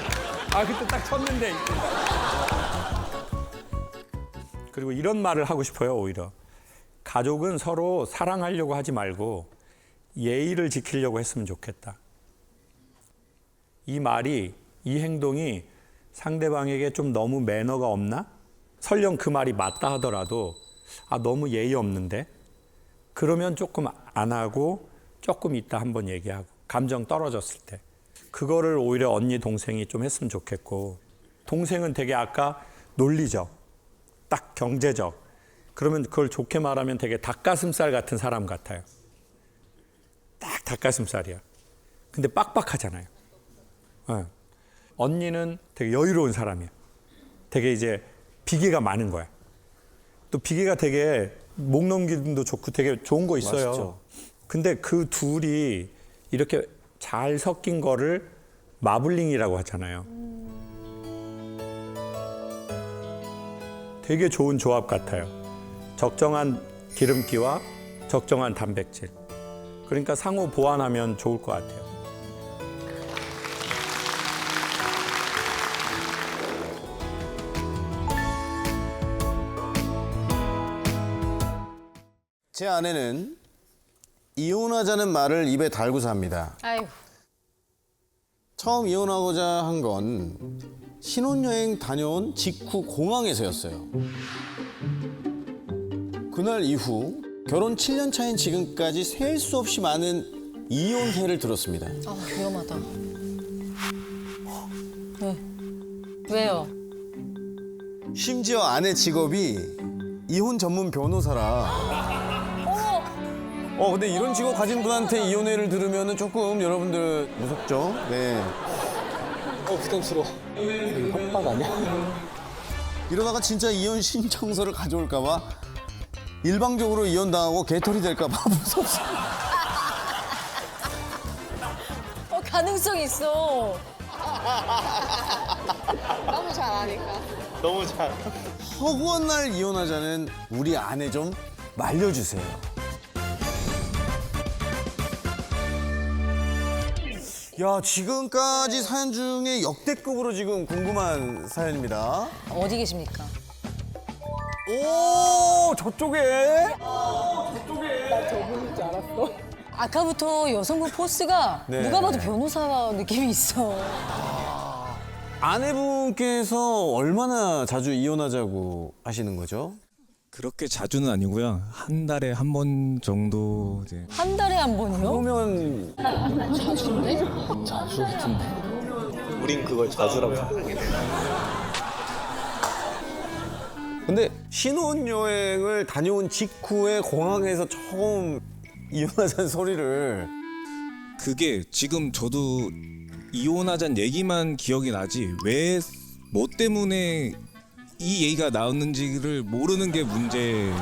아, 그때 딱 쳤는데. 그리고 이런 말을 하고 싶어요, 오히려. 가족은 서로 사랑하려고 하지 말고 예의를 지키려고 했으면 좋겠다. 이 말이, 이 행동이 상대방에게 좀 너무 매너가 없나? 설령 그 말이 맞다 하더라도 너무 예의 없는데? 그러면 조금 안 하고 조금 이따 한번 얘기하고 감정 떨어졌을 때 그거를 오히려 언니 동생이 좀 했으면 좋겠고, 동생은 되게 아까 논리적, 딱 경제적, 그러면 그걸 좋게 말하면 되게 닭가슴살 같은 사람 같아요. 딱 닭가슴살이야. 근데 빡빡하잖아요. 언니는 되게 여유로운 사람이야. 되게 이제 비계가 많은 거야. 또 비계가 되게 목 넘김도 좋고 되게 좋은 거 있어요. 맛있죠. 근데 그 둘이 이렇게 잘 섞인 거를 마블링이라고 하잖아요. 되게 좋은 조합 같아요. 적정한 기름기와 적정한 단백질. 그러니까 상호 보완하면 좋을 것 같아요. 제 아내는 이혼하자는 말을 입에 달고서 합니다. 아유. 처음 이혼하고자 한 건 신혼여행 다녀온 직후 공항에서였어요. 그날 이후 결혼 7년 차인 지금까지 셀 수 없이 많은 이혼회를 들었습니다. 위험하다. 왜? 왜요? 심지어 아내 직업이 이혼 전문 변호사라. 근데 이런 직업 가진 분한테 이혼회를 들으면 조금 여러분들 무섭죠? 네. 부담스러워. 협박 아니야? 이러다가 진짜 이혼 신청서를 가져올까봐 일방적으로 이혼당하고 개털이 될까봐 무섭습니다. 가능성 있어. 너무 잘 아니까. 너무 잘. 허구한 날 이혼하자는 우리 아내 좀 말려주세요. 야, 지금까지 사연 중에 역대급으로 지금 궁금한 사연입니다. 어디 계십니까? 오, 저쪽에? 아까부터 여성분 포스가 네. 누가 봐도 변호사 느낌이 있어. 아내분께서 얼마나 자주 이혼하자고 하시는 거죠? 그렇게 자주는 아니고요. 한 달에 한 번 정도 이제 한 달에 한 번이요? 그러면 우린 그걸 자주라고. 근데 신혼여행을 다녀온 직후에 공항에서 처음 이혼하자는 소리를 그게 지금 저도 이혼하자는 얘기만 기억이 나지 왜 뭐 때문에 이 얘기가 나왔는지를 모르는 게 문제.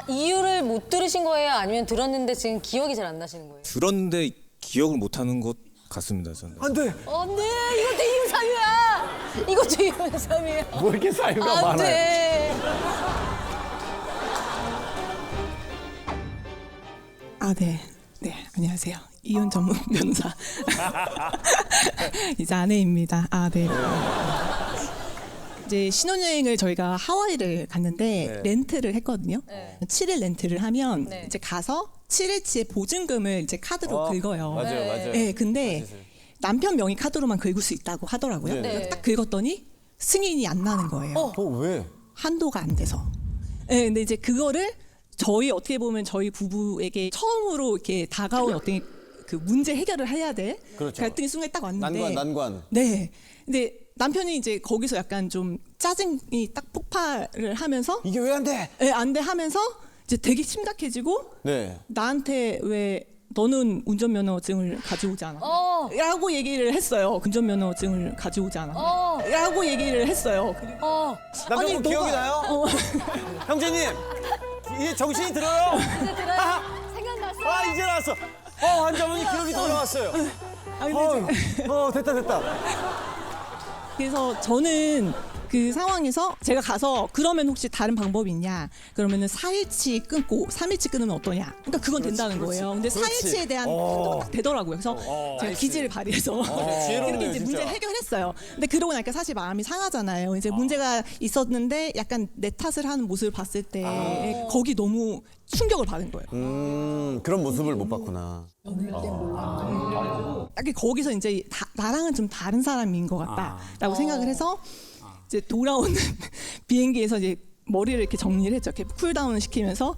이유를 못 들으신 거예요? 아니면 들었는데 지금 기억이 잘 안 나시는 거예요? 들었는데 기억을 못하는 것 같습니다. 저는. 안 돼. 안 돼! 이것도 이혼삼이야! 이것도 이혼삼이야! 뭐 이렇게 사유가 안 많아요? 돼! 네, 안녕하세요. 이혼 전문 변호사 이제 아내입니다. 네. 이제 신혼여행을 저희가 하와이를 갔는데 렌트를 했거든요. 7일 렌트를 하면 이제 가서 7일치의 보증금을 이제 카드로 긁어요. 맞아요. 네, 근데 남편 명의 카드로만 긁을 수 있다고 하더라고요. 네. 그래서 딱 긁었더니 승인이 안 나는 거예요. 왜? 한도가 안 돼서. 네, 근데 이제 그거를 저희 어떻게 보면 저희 부부에게 처음으로 이렇게 다가온 어떤 그 문제 해결을 해야 될 그렇죠. 갈등의 순간이 딱 왔는데 난관. 네. 근데 남편이 이제 거기서 약간 좀 짜증이 딱 폭발을 하면서 이게 왜 안 돼? 네, 안 돼 하면서 이제 되게 심각해지고 네. 나한테 왜 너는 운전면허증을 가져오지 않아? 라고 얘기를 했어요. 운전면허증을 가져오지 않아? 라고 얘기를 했어요. 남편분 기억이 나요? 형제님, 이제 정신이 들어요? 생각났어. 이제 나왔어. 환자분이 기억이 돌아왔어요. 근데 됐다. 그래서 저는 그 상황에서 제가 가서 그러면 혹시 다른 방법이 있냐? 그러면은 4일치 끊고 3일치 끊으면 어떠냐? 그러니까 그건 된다는 거예요. 근데 4일치에 대한 판도가 딱 되더라고요. 그래서 제가 기지를 발휘해서 그렇게 이제 문제를 해결했어요. 근데 그러고 나니까 사실 마음이 상하잖아요. 이제 문제가 있었는데 약간 내 탓을 하는 모습을 봤을 때 거기 너무 충격을 받은 거예요. 그런 모습을 못 봤구나. 딱 거기서 이제 나랑은 좀 다른 사람인 것 같다라고 생각을 해서 이제 돌아오는 비행기에서 이제 머리를 이렇게 정리를 했죠. 이렇게 쿨다운을 시키면서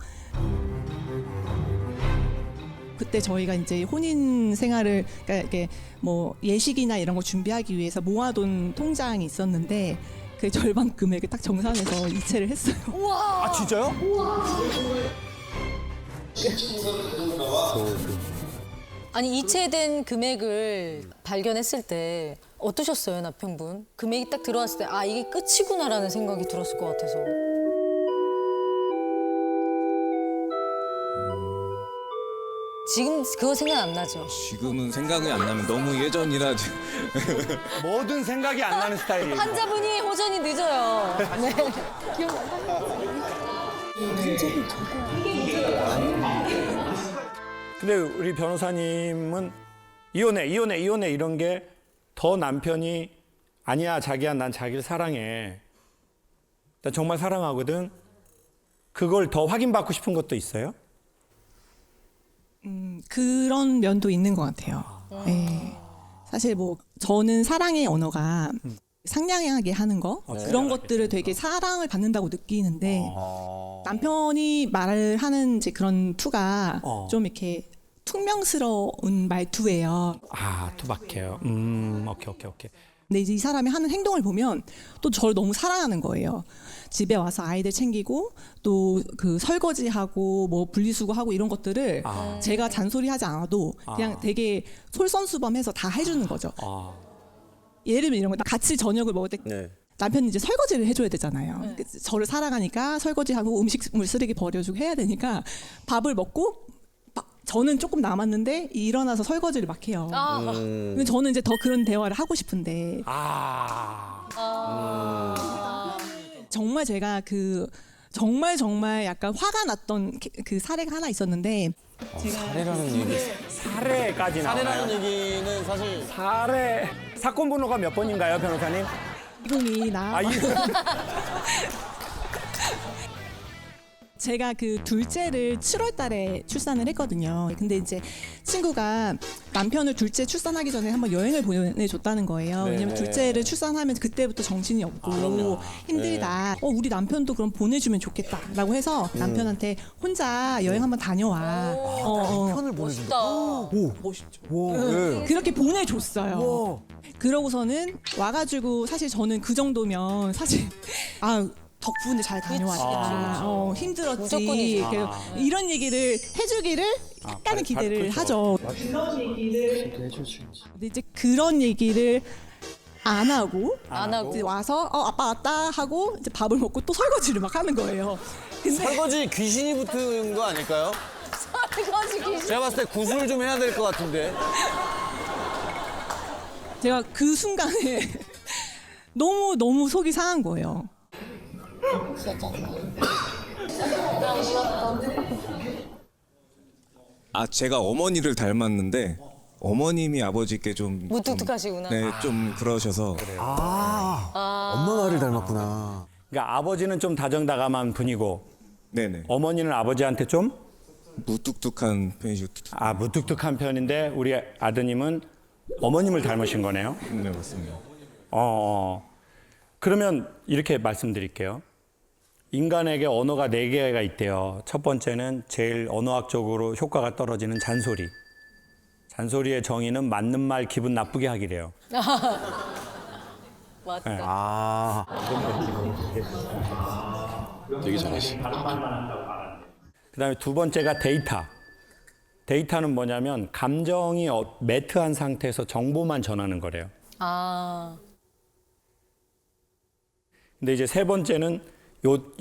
그때 저희가 이제 혼인 생활을 그러니까 이렇게 뭐 예식이나 이런 거 준비하기 위해서 모아둔 통장이 있었는데 그 절반 금액을 딱 정산해서 이체를 했어요. 아 진짜요? 아니 이체된 금액을 발견했을 때 어떠셨어요, 남편분? 금액이 딱 들어왔을 때 아 이게 끝이구나라는 생각이 들었을 것 같아서. 지금 그거 생각 안 나죠? 지금은 생각이 안 나면 너무 예전이라 뭐든 생각이 안 나는 스타일이에요. 환자분이 호전이 늦어요. 네. 근데 우리 변호사님은 이혼해 이런 게 더 남편이 아니야 자기야 난 자기를 사랑해. 나 정말 사랑하거든. 그걸 더 확인받고 싶은 것도 있어요? 그런 면도 있는 것 같아요. 네. 사실 뭐 저는 사랑의 언어가 상냥하게 하는 거 그런 것들을 되게 사랑을 받는다고 느끼는데 남편이 말을 하는 이제 그런 투가 좀 이렇게 퉁명스러운 말투예요. 아 투박해요. 오케이. 근데 이제 이 사람이 하는 행동을 보면 또 저를 너무 사랑하는 거예요. 집에 와서 아이들 챙기고 또 그 설거지하고 뭐 분리수거하고 이런 것들을 제가 잔소리하지 않아도 그냥 되게 솔선수범해서 다 해주는 거죠. 예를 들면 이런 거 같이 저녁을 먹을 때 남편이 이제 설거지를 해줘야 되잖아요. 저를 사랑하니까 설거지하고 음식물 쓰레기 버려주고 해야 되니까 밥을 먹고 저는 조금 남았는데 일어나서 설거지를 막 해요. 근데 저는 이제 더 그런 대화를 하고 싶은데 정말 제가 그 정말 약간 화가 났던 그 사례가 하나 있었는데 사례라는 얘기. 사례까지 나와요. 사례라는 얘기는 사실 사례 사건 번호가 몇 번인가요, 변호사님? 이름이 나. 아, 제가 그 둘째를 7월 달에 출산을 했거든요. 근데 이제 친구가 남편을 둘째 출산하기 전에 한번 여행을 보내줬다는 거예요. 왜냐면 둘째를 출산하면 그때부터 정신이 없고 힘들다. 우리 남편도 그럼 보내주면 좋겠다라고 해서 남편한테 혼자 여행 한번 다녀와. 남편을 보내준다. 멋있죠. 네. 그렇게 보내줬어요. 그러고서는 와가지고 사실 저는 그 정도면 사실 덕분에 잘 다녀왔다. 힘들었지. 이런 얘기를 해주기를 약간은 기대를 하죠. 그런 얘기를 근데 이제 그런 얘기를 안 하고 이제 와서 아빠 왔다 하고 이제 밥을 먹고 또 설거지를 막 하는 거예요. 근데 설거지 귀신이 붙은 거 아닐까요? 설거지 귀신. 제가 봤을 때 구술 좀 해야 될 것 같은데. 제가 그 순간에 너무 속이 상한 거예요. 제가 어머니를 닮았는데 어머님이 아버지께 좀 무뚝뚝하시구나. 네, 좀 그러셔서 엄마 말을 닮았구나. 그러니까 아버지는 좀 다정다감한 분이고 네네 어머니는 아버지한테 좀 무뚝뚝한 편이죠. 무뚝뚝한 편인데 우리 아드님은 어머님을 닮으신 거네요. 네 맞습니다. 그러면 이렇게 말씀드릴게요. 인간에게 언어가 4개가 있대요. 첫 번째는 제일 언어학적으로 효과가 떨어지는 잔소리. 잔소리의 정의는 맞는 말 기분 나쁘게 하기래요. 맞다. 네. 되게 잘하시. 그다음에 두 번째가 데이터. 데이터는 뭐냐면 감정이 매트한 상태에서 정보만 전하는 거래요. 근데 이제 세 번째는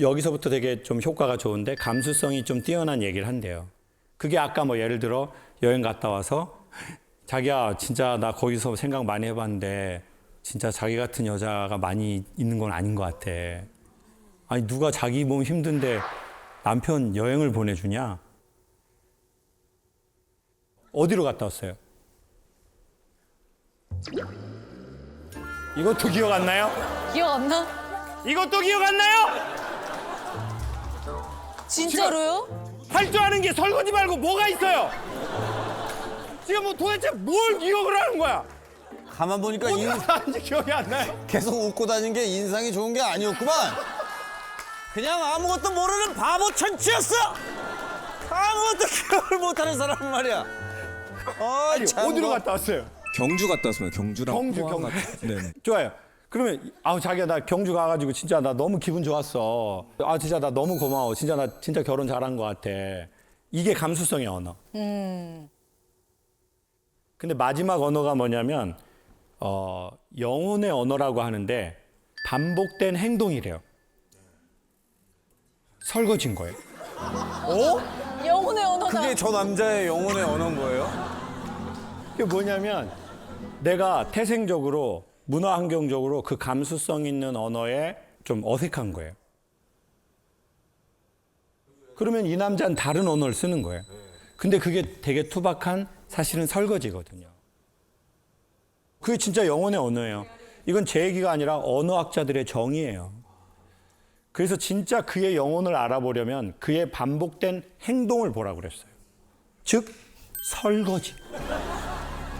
여기서부터 되게 좀 효과가 좋은데 감수성이 좀 뛰어난 얘기를 한대요. 그게 아까 뭐 예를 들어 여행 갔다 와서 자기야 진짜 나 거기서 생각 많이 해봤는데 진짜 자기 같은 여자가 많이 있는 건 아닌 것 같아. 아니 누가 자기 몸 힘든데 남편 여행을 보내주냐? 어디로 갔다 왔어요? 이것도 기억 안 나요? 기억 안 나? 이것도 기억 안 나요? 진짜로요? 할 줄 아는 게 설거지 말고 뭐가 있어요? 지금 뭐 도대체 뭘 기억을 하는 거야? 가만 보니까 어디로 갔다 왔는지 기억이 안 나요? 계속 웃고 다닌 게 인상이 좋은 게 아니었구만. 그냥 아무것도 모르는 바보 천치였어. 아무것도 기억을 못하는 사람 말이야. 아니, 어디로 갔다 왔어요? 경주 갔다 왔습니다. 경주랑 경주, 포항 경주. 갔다- 네. 좋아요. 그러면 자기야 나 경주 가가지고 진짜 나 너무 기분 좋았어. 진짜 나 너무 고마워. 진짜 나 진짜 결혼 잘한 것 같아. 이게 감수성의 언어. 근데 마지막 언어가 뭐냐면 영혼의 언어라고 하는데 반복된 행동이래요. 설거지인 거예요. 영혼의 언어다. 그게 저 남자의 영혼의 언어인 거예요? 그게 뭐냐면 내가 태생적으로 문화 환경적으로 그 감수성 있는 언어에 좀 어색한 거예요. 그러면 이 남자는 다른 언어를 쓰는 거예요. 근데 그게 되게 투박한 사실은 설거지거든요. 그게 진짜 영혼의 언어예요. 이건 제 얘기가 아니라 언어학자들의 정의예요. 그래서 진짜 그의 영혼을 알아보려면 그의 반복된 행동을 보라고 그랬어요. 즉 설거지.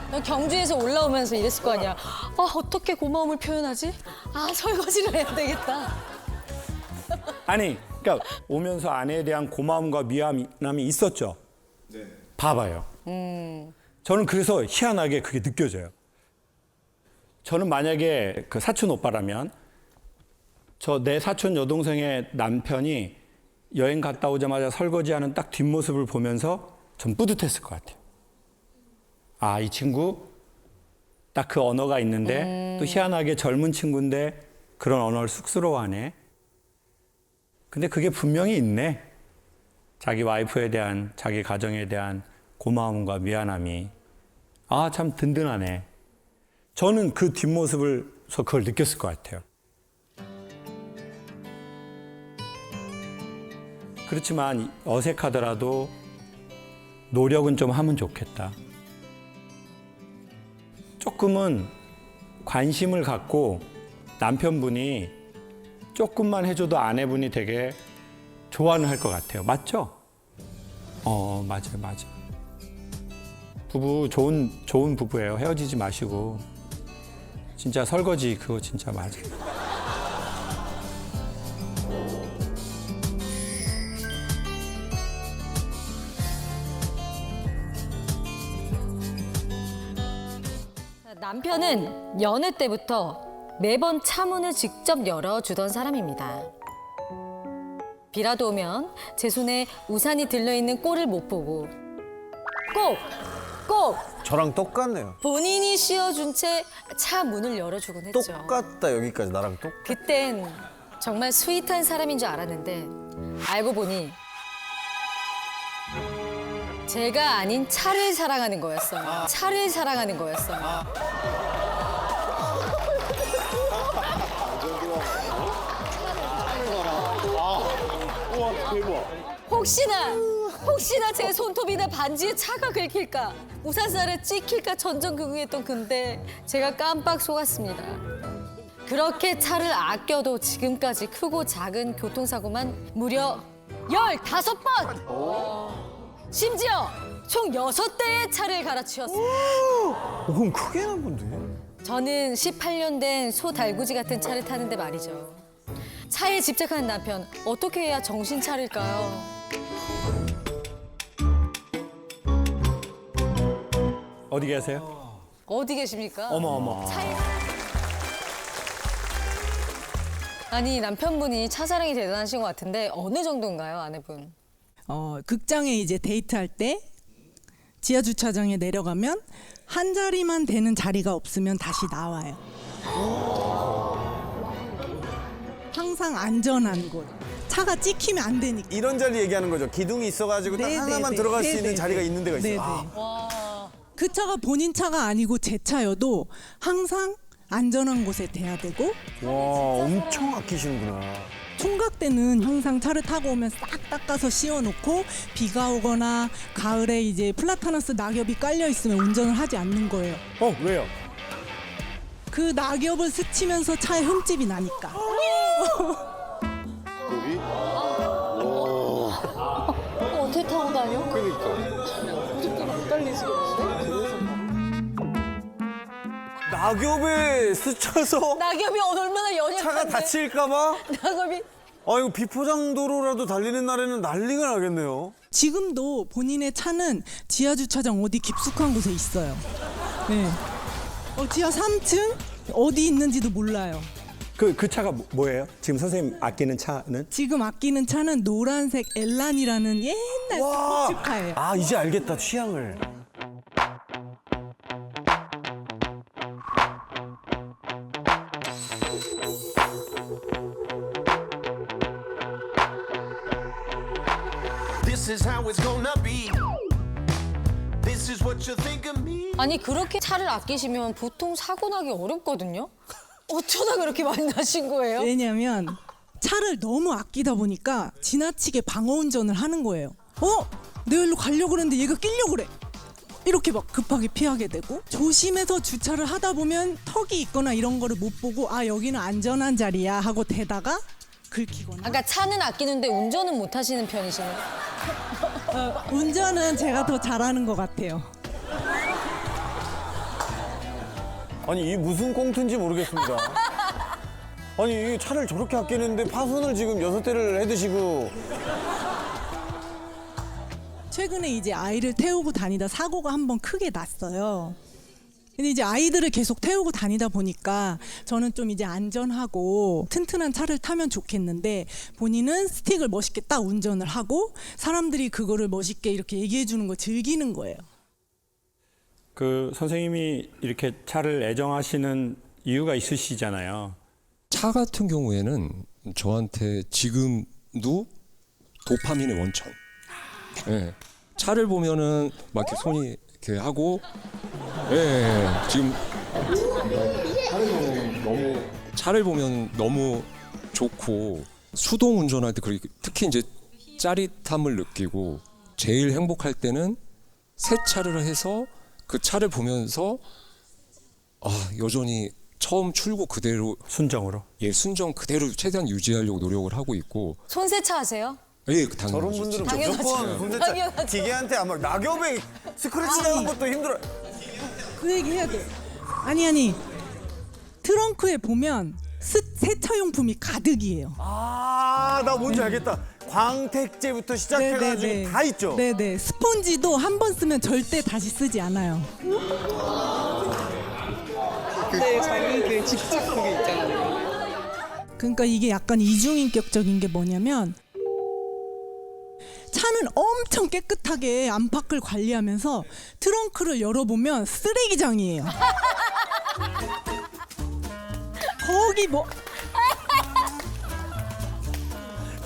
너 경주에서 올라오면서 이랬을 거 아니야. 어떻게 고마움을 표현하지? 설거지를 해야 되겠다. 아니, 그러니까 오면서 아내에 대한 고마움과 미안함이 있었죠. 네. 봐봐요. 저는 그래서 희한하게 그게 느껴져요. 저는 만약에 그 사촌 오빠라면 내 사촌 여동생의 남편이 여행 갔다 오자마자 설거지하는 딱 뒷모습을 보면서 전 뿌듯했을 것 같아요. 이 친구 딱 그 언어가 있는데 또 희한하게 젊은 친구인데 그런 언어를 쑥스러워하네. 근데 그게 분명히 있네. 자기 와이프에 대한, 자기 가정에 대한 고마움과 미안함이. 참 든든하네. 저는 그 뒷모습을서 그걸 느꼈을 것 같아요. 그렇지만 어색하더라도 노력은 좀 하면 좋겠다. 조금은 관심을 갖고 남편분이 조금만 해줘도 아내분이 되게 좋아는 할 것 같아요. 맞죠? 맞아요. 부부 좋은 부부예요. 헤어지지 마시고 진짜 설거지 그거 진짜 맞아요. 남편은 연애 때부터 매번 차문을 직접 열어주던 사람입니다. 비라도 오면 제 손에 우산이 들려있는 꼴을 못 보고 꼭 저랑 똑같네요. 본인이 씌워준 채 차 문을 열어주곤 했죠. 똑같다 여기까지 나랑 그땐 정말 스윗한 사람인 줄 알았는데 알고 보니 제가 아닌 차를 사랑하는 거였어요. 차를 사랑하는 거였어요. 혹시나 제 손톱이나 반지에 차가 긁힐까, 우산살에 찍힐까 전전긍긍했던 근데 제가 깜빡 속았습니다. 그렇게 차를 아껴도 지금까지 크고 작은 교통사고만 무려 15번! 심지어 총 6대의 차를 갈아치웠습니다. 그럼 크게 난 건데? 저는 18년 된 소달구지 같은 차를 타는데 말이죠. 차에 집착하는 남편, 어떻게 해야 정신 차릴까요? 어디 계세요? 어디 계십니까? 어머. 아니, 남편분이 차 사랑이 대단하신 것 같은데 어느 정도인가요, 아내분? 극장에 이제 데이트할 때 지하 주차장에 내려가면 한 자리만 되는 자리가 없으면 다시 나와요. 항상 안전한 곳. 차가 찍히면 안 되니까. 이런 자리 얘기하는 거죠. 기둥이 있어가지고 딱 하나만 들어갈 수 있는 자리가 있는 데가 있어요. 그 차가 본인 차가 아니고 제 차여도 항상 안전한 곳에 대야 되고 와, 엄청 아끼시는구나. 총각 때는 항상 차를 타고 오면 싹 닦아서 씌워놓고 비가 오거나 가을에 이제 플라타너스 낙엽이 깔려 있으면 운전을 하지 않는 거예요. 왜요? 그 낙엽을 스치면서 차에 흠집이 나니까. 어떻게 타고 다녀? 낙엽에 스쳐서 낙엽이 얼마나 연약한데. 차가 다칠까봐? 낙엽이. 아, 이거 비포장 도로라도 달리는 날에는 난리가 나겠네요. 지금도 본인의 차는 지하 주차장 어디 깊숙한 곳에 있어요. 네. 지하 3층 어디 있는지도 몰라요. 그 차가 뭐예요? 지금 선생님 아끼는 차는? 지금 아끼는 차는 노란색 엘란이라는 옛날 스포츠카예요. 아, 이제 알겠다, 취향을. This is how it's gonna be. This is what you think of me. 아니 그렇게 차를 아끼시면 보통 사고 나기 어렵거든요. 어쩌다 그렇게 많이 나신 거예요? 왜냐면 차를 너무 아끼다 보니까 지나치게 방어 운전을 하는 거예요. 내가 일로 가려고 그랬는데 얘가 끼려고 그래. 이렇게 막 급하게 피하게 되고 조심해서 주차를 하다 보면 턱이 있거나 이런 거를 못 보고 여기는 안전한 자리야 하고 대다가 긁히거나. 그러니까 차는 아끼는데 운전은 못 하시는 편이시네요. 운전은 제가 더 잘하는 것 같아요. 아니, 이게 무슨 꽁트인지 모르겠습니다. 아니, 이 차를 저렇게 아끼는데 파손을 지금 6대를 해드시고. 최근에 이제 아이를 태우고 다니다 사고가 한번 크게 났어요. 근데 이제 아이들을 계속 태우고 다니다 보니까 저는 좀 이제 안전하고 튼튼한 차를 타면 좋겠는데 본인은 스틱을 멋있게 딱 운전을 하고 사람들이 그거를 멋있게 이렇게 얘기해 주는 거 즐기는 거예요. 그 선생님이 이렇게 차를 애정하시는 이유가 있으시잖아요. 차 같은 경우에는 저한테 지금도 도파민의 원천. 예. 차를 보면은 막 이렇게 손이 이렇게 하고, 지금 차를 보면 너무 좋고 수동 운전할 때 특히 이제 짜릿함을 느끼고 제일 행복할 때는 세차를 해서 그 차를 보면서 여전히 처음 출고 그대로 순정으로 순정 그대로 최대한 유지하려고 노력을 하고 있고. 손세차 하세요? 당연하죠. 저런 분들은 무조건 손세차 기계한테 아마 낙엽에 스크래치 나는 것도 힘들어요. 그 얘기 해야 돼. 아니 트렁크에 보면 세차용품이 가득이에요. 나 뭔지 알겠다. 광택제부터 시작해가지고 다 있죠. 네네. 스폰지도 한 번 쓰면 절대 다시 쓰지 않아요. 네, 자기 그 집착 그게 있잖아요. 그러니까 이게 약간 이중인격적인 게 뭐냐면 차는 엄청 깨끗하게 안팎을 관리하면서 트렁크를 열어보면 쓰레기장이에요. 거기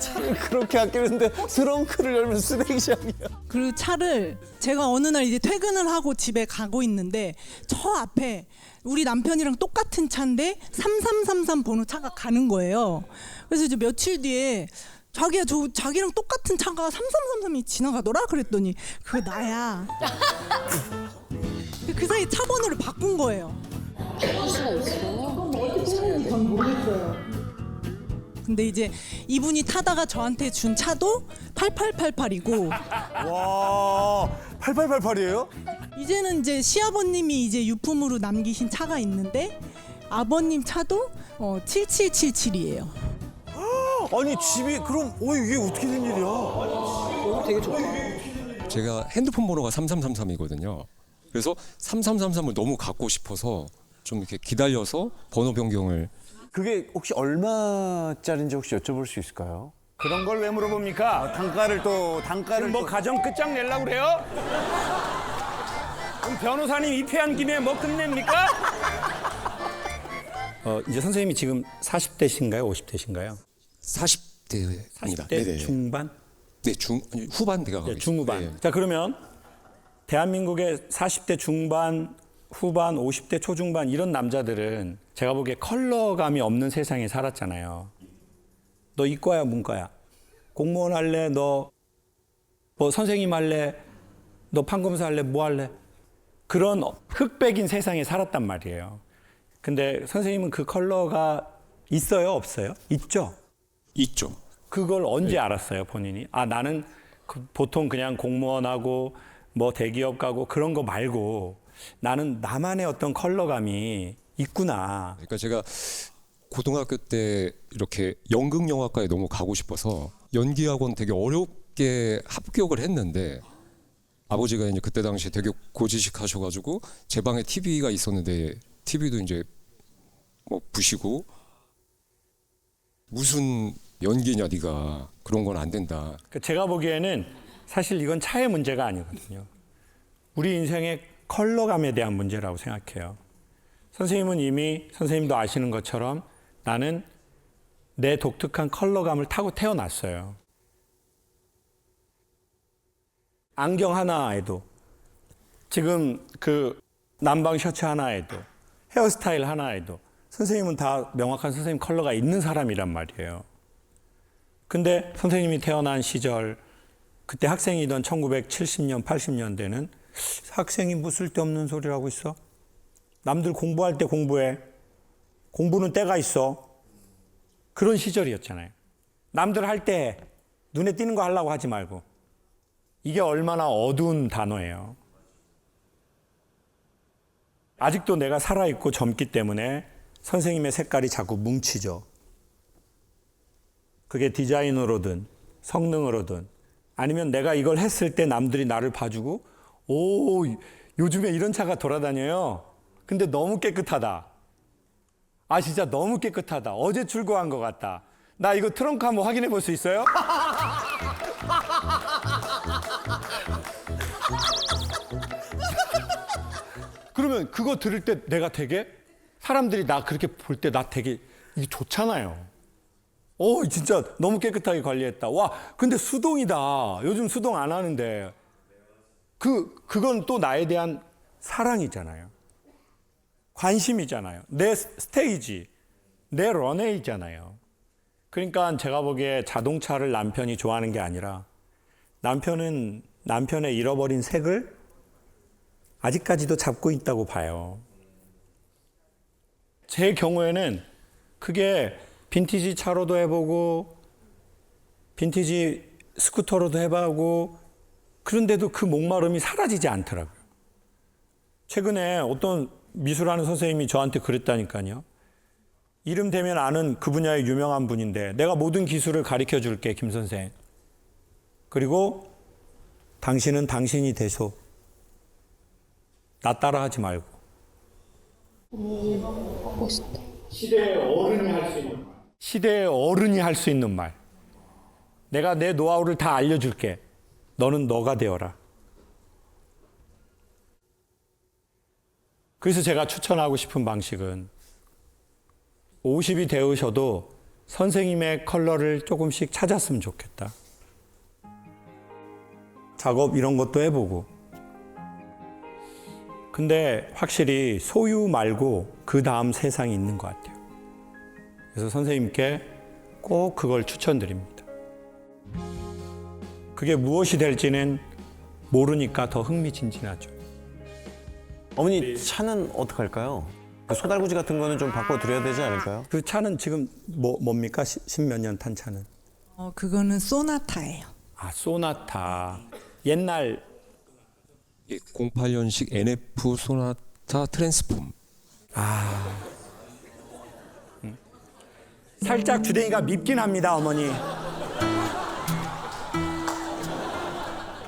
차를 그렇게 아끼는데 트렁크를 열면 쓰레기장이야. 그리고 차를 제가 어느 날 이제 퇴근을 하고 집에 가고 있는데 저 앞에 우리 남편이랑 똑같은 차인데 3333 번호 차가 가는 거예요. 그래서 이제 며칠 뒤에 자기야 자기랑 똑같은 차가 3333이 지나가더라 그랬더니 그거 나야. 그 사이 차 번호를 바꾼 거예요. 그럴 수가 있어. 전 모르겠어요. 근데 이제 이분이 타다가 저한테 준 차도 8888이고. 와, 8888이에요? 이제는 이제 시아버님이 이제 유품으로 남기신 차가 있는데 아버님 차도 7777이에요. 아니 집이 그럼 이게 어떻게 된 일이야? 되게 좋다. 제가 핸드폰 번호가 3333이거든요. 그래서 3333을 너무 갖고 싶어서 좀 이렇게 기다려서 번호 변경을. 그게 혹시 얼마짜리인지 혹시 여쭤볼 수 있을까요? 그런 걸 왜 물어봅니까? 단가를 뭐 가정 끝장 내려고 그래요? 그럼 변호사님 입회한 김에 뭐 끝냅니까? 이제 선생님이 지금 40대신가요? 50대신가요? 40대입니다. 40대 중반? 네, 후반 대가 가고 중후반. 네. 자, 그러면 대한민국의 40대 중반, 후반, 50대 초중반 이런 남자들은 제가 보기에 컬러감이 없는 세상에 살았잖아요. 너 이과야 문과야? 공무원 할래? 너 뭐 선생님 할래? 너 판검사 할래? 뭐 할래? 그런 흑백인 세상에 살았단 말이에요. 근데 선생님은 그 컬러가 있어요? 없어요? 있죠? 있죠. 그걸 언제 알았어요, 본인이? 아, 나는 보통 그냥 공무원하고 뭐 대기업 가고 그런 거 말고 나는 나만의 어떤 컬러감이 있구나. 그러니까 제가 고등학교 때 이렇게 연극영화과에 너무 가고 싶어서 연기학원 되게 어렵게 합격을 했는데 아버지가 이제 그때 당시 되게 고지식 하셔가지고 제 방에 TV가 있었는데 TV도 이제 뭐 부시고 무슨 연기냐 네가 그런 건 안 된다. 제가 보기에는 사실 이건 차의 문제가 아니거든요. 우리 인생의 컬러감에 대한 문제라고 생각해요. 선생님은 이미 선생님도 아시는 것처럼 나는 내 독특한 컬러감을 타고 태어났어요. 안경 하나에도 지금 그 남방 셔츠 하나에도 헤어스타일 하나에도 선생님은 다 명확한 선생님 컬러가 있는 사람이란 말이에요. 근데 선생님이 태어난 시절 그때 학생이던 1970년, 80년대는 학생이 뭐 쓸데없는 소리를 하고 있어? 남들 공부할 때 공부해. 공부는 때가 있어. 그런 시절이었잖아요. 남들 할 때 눈에 띄는 거 하려고 하지 말고. 이게 얼마나 어두운 단어예요. 아직도 내가 살아있고 젊기 때문에 선생님의 색깔이 자꾸 뭉치죠. 그게 디자인으로든 성능으로든 아니면 내가 이걸 했을 때 남들이 나를 봐주고 오, 요즘에 이런 차가 돌아다녀요. 근데 너무 깨끗하다. 아, 진짜 너무 깨끗하다. 어제 출고한 것 같다. 나 이거 트렁크 한번 확인해 볼 수 있어요? 그러면 그거 들을 때 내가 되게 사람들이 나 그렇게 볼 때 나 되게 이게 좋잖아요. 진짜 너무 깨끗하게 관리했다. 와, 근데 수동이다. 요즘 수동 안 하는데. 그건 또 나에 대한 사랑이잖아요. 관심이잖아요. 내 스테이지, 내 런웨이잖아요. 그러니까 제가 보기에 자동차를 남편이 좋아하는 게 아니라 남편은 남편의 잃어버린 색을 아직까지도 잡고 있다고 봐요. 제 경우에는 그게 빈티지 차로도 해보고 빈티지 스쿠터로도 해보고 그런데도 그 목마름이 사라지지 않더라고요. 최근에 어떤 미술하는 선생님이 저한테 그랬다니까요. 이름 대면 아는 그 분야의 유명한 분인데 내가 모든 기술을 가르쳐 줄게, 김 선생. 그리고 당신은 당신이 되소. 나 따라 하지 말고. 멋있다. 시대의 어른이 할 수 있는 말. 시대의 어른이 할 수 있는 말. 내가 내 노하우를 다 알려줄게. 너는 너가 되어라. 그래서 제가 추천하고 싶은 방식은 50이 되으셔도 선생님의 컬러를 조금씩 찾았으면 좋겠다. 작업 이런 것도 해보고. 근데 확실히 소유 말고 그 다음 세상이 있는 것 같아요. 그래서 선생님께 꼭 그걸 추천드립니다. 그게 무엇이 될지는 모르니까 더 흥미진진하죠. 어머니 차는 어떡할까요? 그 소달구지 같은 거는 좀 바꿔드려야 되지 않을까요? 그 차는 지금 뭡니까? 십몇 년 탄 차는? 그거는 소나타예요. 아, 소나타. 옛날 08년식 NF 소나타 트랜스폼. 살짝 주댕이가 밉긴 합니다, 어머니.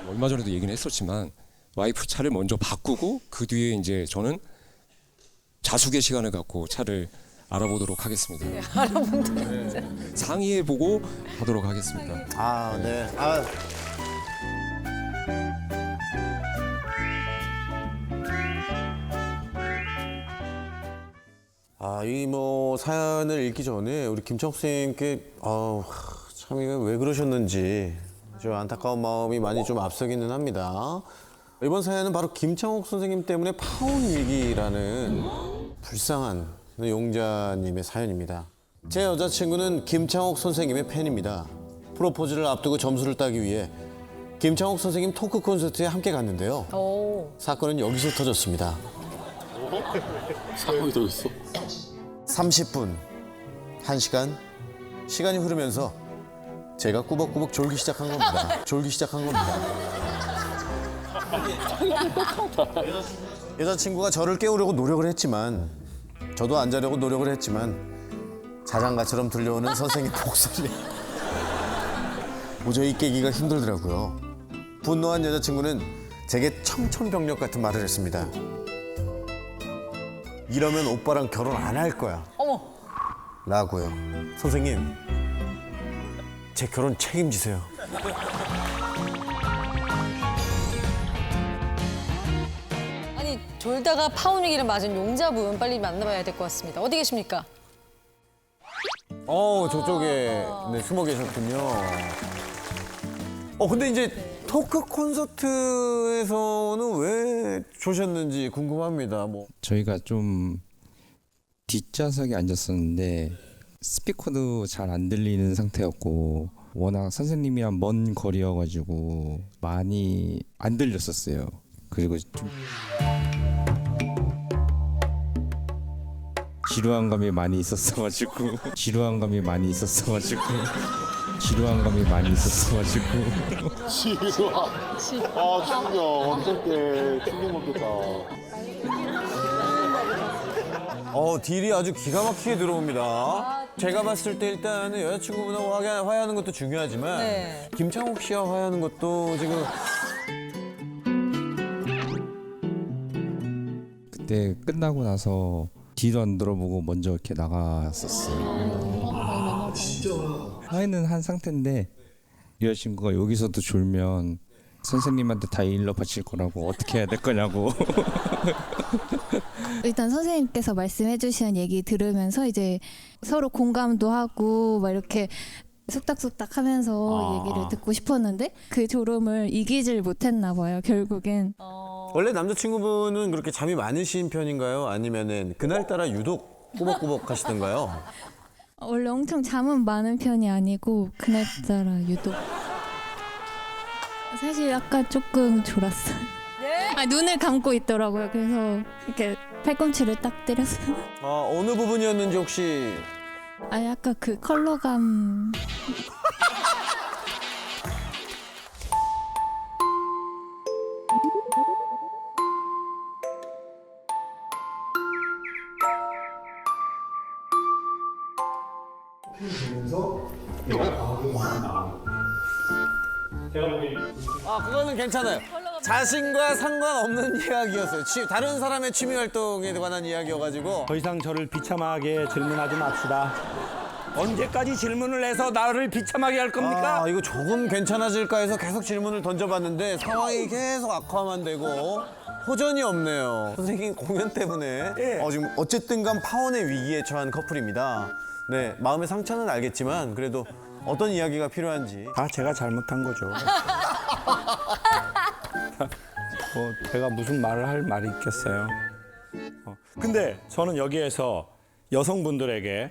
얼마 전에도 얘기는 했었지만 와이프 차를 먼저 바꾸고 그 뒤에 이제 저는 자숙의 시간을 갖고 차를 알아보도록 하겠습니다. 네, 알아본다. 진짜. 상의해보고 하도록 하겠습니다. 네. 이 뭐 사연을 읽기 전에 우리 김창욱 선생님께 참 이거 왜 그러셨는지 좀 안타까운 마음이 많이 좀 앞서기는 합니다. 이번 사연은 바로 김창욱 선생님 때문에 파혼 위기라는 불쌍한 용자님의 사연입니다. 제 여자친구는 김창옥 선생님의 팬입니다. 프로포즈를 앞두고 점수를 따기 위해 김창옥 선생님 토크 콘서트에 함께 갔는데요. 사건은 여기서 터졌습니다. 사건이 더 있어? 30분, 1시간, 시간이 흐르면서 제가 꾸벅꾸벅 졸기 시작한 겁니다. 여자친구가 저를 깨우려고 노력을 했지만 저도 안 자려고 노력을 했지만 자장가처럼 들려오는 선생님 목소리 도저히 깨기가 힘들더라고요. 분노한 여자친구는 제게 청천벽력 같은 말을 했습니다. 이러면 오빠랑 결혼 안 할 거야. 라고요. 선생님, 제 결혼 책임지세요. 아니 졸다가 파운위기를 맞은 용자분 빨리 만나봐야 될 것 같습니다. 어디 계십니까? 저쪽에 네, 숨어 계셨군요. 근데 이제 토크 콘서트에서는 왜 조셨는지 궁금합니다. 저희가 좀 뒷좌석에 앉았었는데 스피커도 잘 안 들리는 상태였고 워낙 선생님이랑 먼 거리여가지고 많이 안 들렸었어요. 그리고 좀 지루한 감이 많이 있었어가지고 지루한. 충격. 어떡해. 충격 먹겠다. 딜이 아주 기가 막히게 들어옵니다. 제가 봤을 때 일단은 여자친구분하고 화해하는 것도 중요하지만 네. 김창옥 씨와 화해하는 것도 지금 그때 끝나고 나서 뒤도 안 돌아보고 먼저 이렇게 나갔었어요. 진짜. 화해는 한 상태인데 여자친구가 여기서도 졸면 선생님한테 다 일러 바칠 거라고 어떻게 해야 될 거냐고. 일단 선생님께서 말씀해 주시는 얘기 들으면서 이제 서로 공감도 하고 막 이렇게 속닥속닥 하면서 얘기를 듣고 싶었는데 그 졸음을 이기질 못했나 봐요, 결국엔. 원래 남자친구분은 그렇게 잠이 많으신 편인가요? 아니면은 그날따라 유독 꾸벅꾸벅 하시던가요? 원래 엄청 잠은 많은 편이 아니고 그날따라 유독. 사실 약간 조금 졸았어요. 눈을 감고 있더라고요. 그래서 이렇게 팔꿈치를 딱 때렸어요. 어느 부분이었는지 혹시? 약간 그 컬러감. 그거는 괜찮아요. 자신과 상관없는 이야기였어요. 다른 사람의 취미 활동에 관한 이야기여가지고. 더 이상 저를 비참하게 질문하지 맙시다. 언제까지 질문을 해서 나를 비참하게 할 겁니까? 이거 조금 괜찮아질까 해서 계속 질문을 던져봤는데 상황이 계속 악화만 되고 호전이 없네요. 선생님 공연 때문에 지금 어쨌든 간 파혼의 위기에 처한 커플입니다. 네, 마음의 상처는 알겠지만 그래도 어떤 이야기가 필요한지. 다 제가 잘못한 거죠. 제가 무슨 말을 할 말이 있겠어요. 근데 저는 여기에서 여성분들에게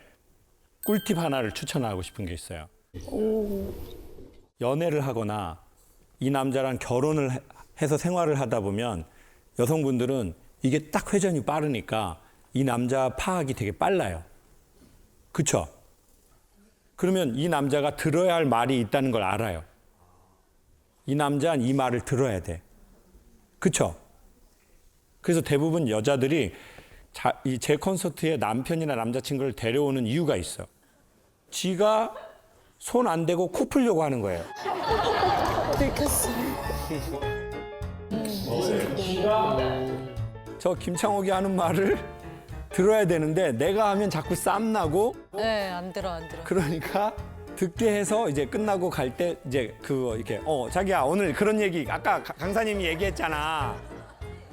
꿀팁 하나를 추천하고 싶은 게 있어요. 연애를 하거나 이 남자랑 결혼을 해서 생활을 하다 보면 여성분들은 이게 딱 회전이 빠르니까 이 남자 파악이 되게 빨라요. 그쵸? 그러면 이 남자가 들어야 할 말이 있다는 걸 알아요. 이 남자는 이 말을 들어야 돼. 그쵸? 그래서 대부분 여자들이 제 콘서트에 남편이나 남자친구를 데려오는 이유가 있어. 지가 손 안 대고 코 풀려고 하는 거예요. 저 김창옥이 하는 말을 들어야 되는데 내가 하면 자꾸 쌈나고. 네, 안 들어. 그러니까 듣게 해서 이제 끝나고 갈 때 이제 그거 이렇게 자기야 오늘 그런 얘기 아까 강사님이 얘기했잖아.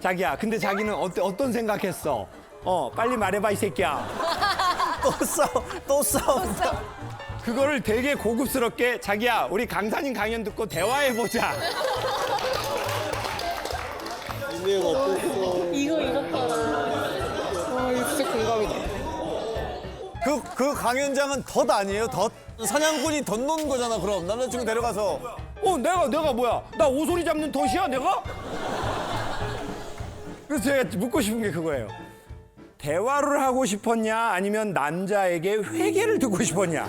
자기야 근데 자기는 어떤 생각했어? 빨리 말해봐 이 새끼야. 또 싸운다. 그거를 되게 고급스럽게 자기야 우리 강사님 강연 듣고 대화해보자. 이거 이렇더라. 이거 진짜 공감이다. 강현장은 덫 아니에요? 덫? 사냥꾼이 덫 놓는 거잖아. 그럼 남자친구 데려가서 내가 뭐야? 나 오소리 잡는 덫이야, 내가? 그래서 제가 묻고 싶은 게 그거예요. 대화를 하고 싶었냐, 아니면 남자에게 회개를 듣고 싶었냐?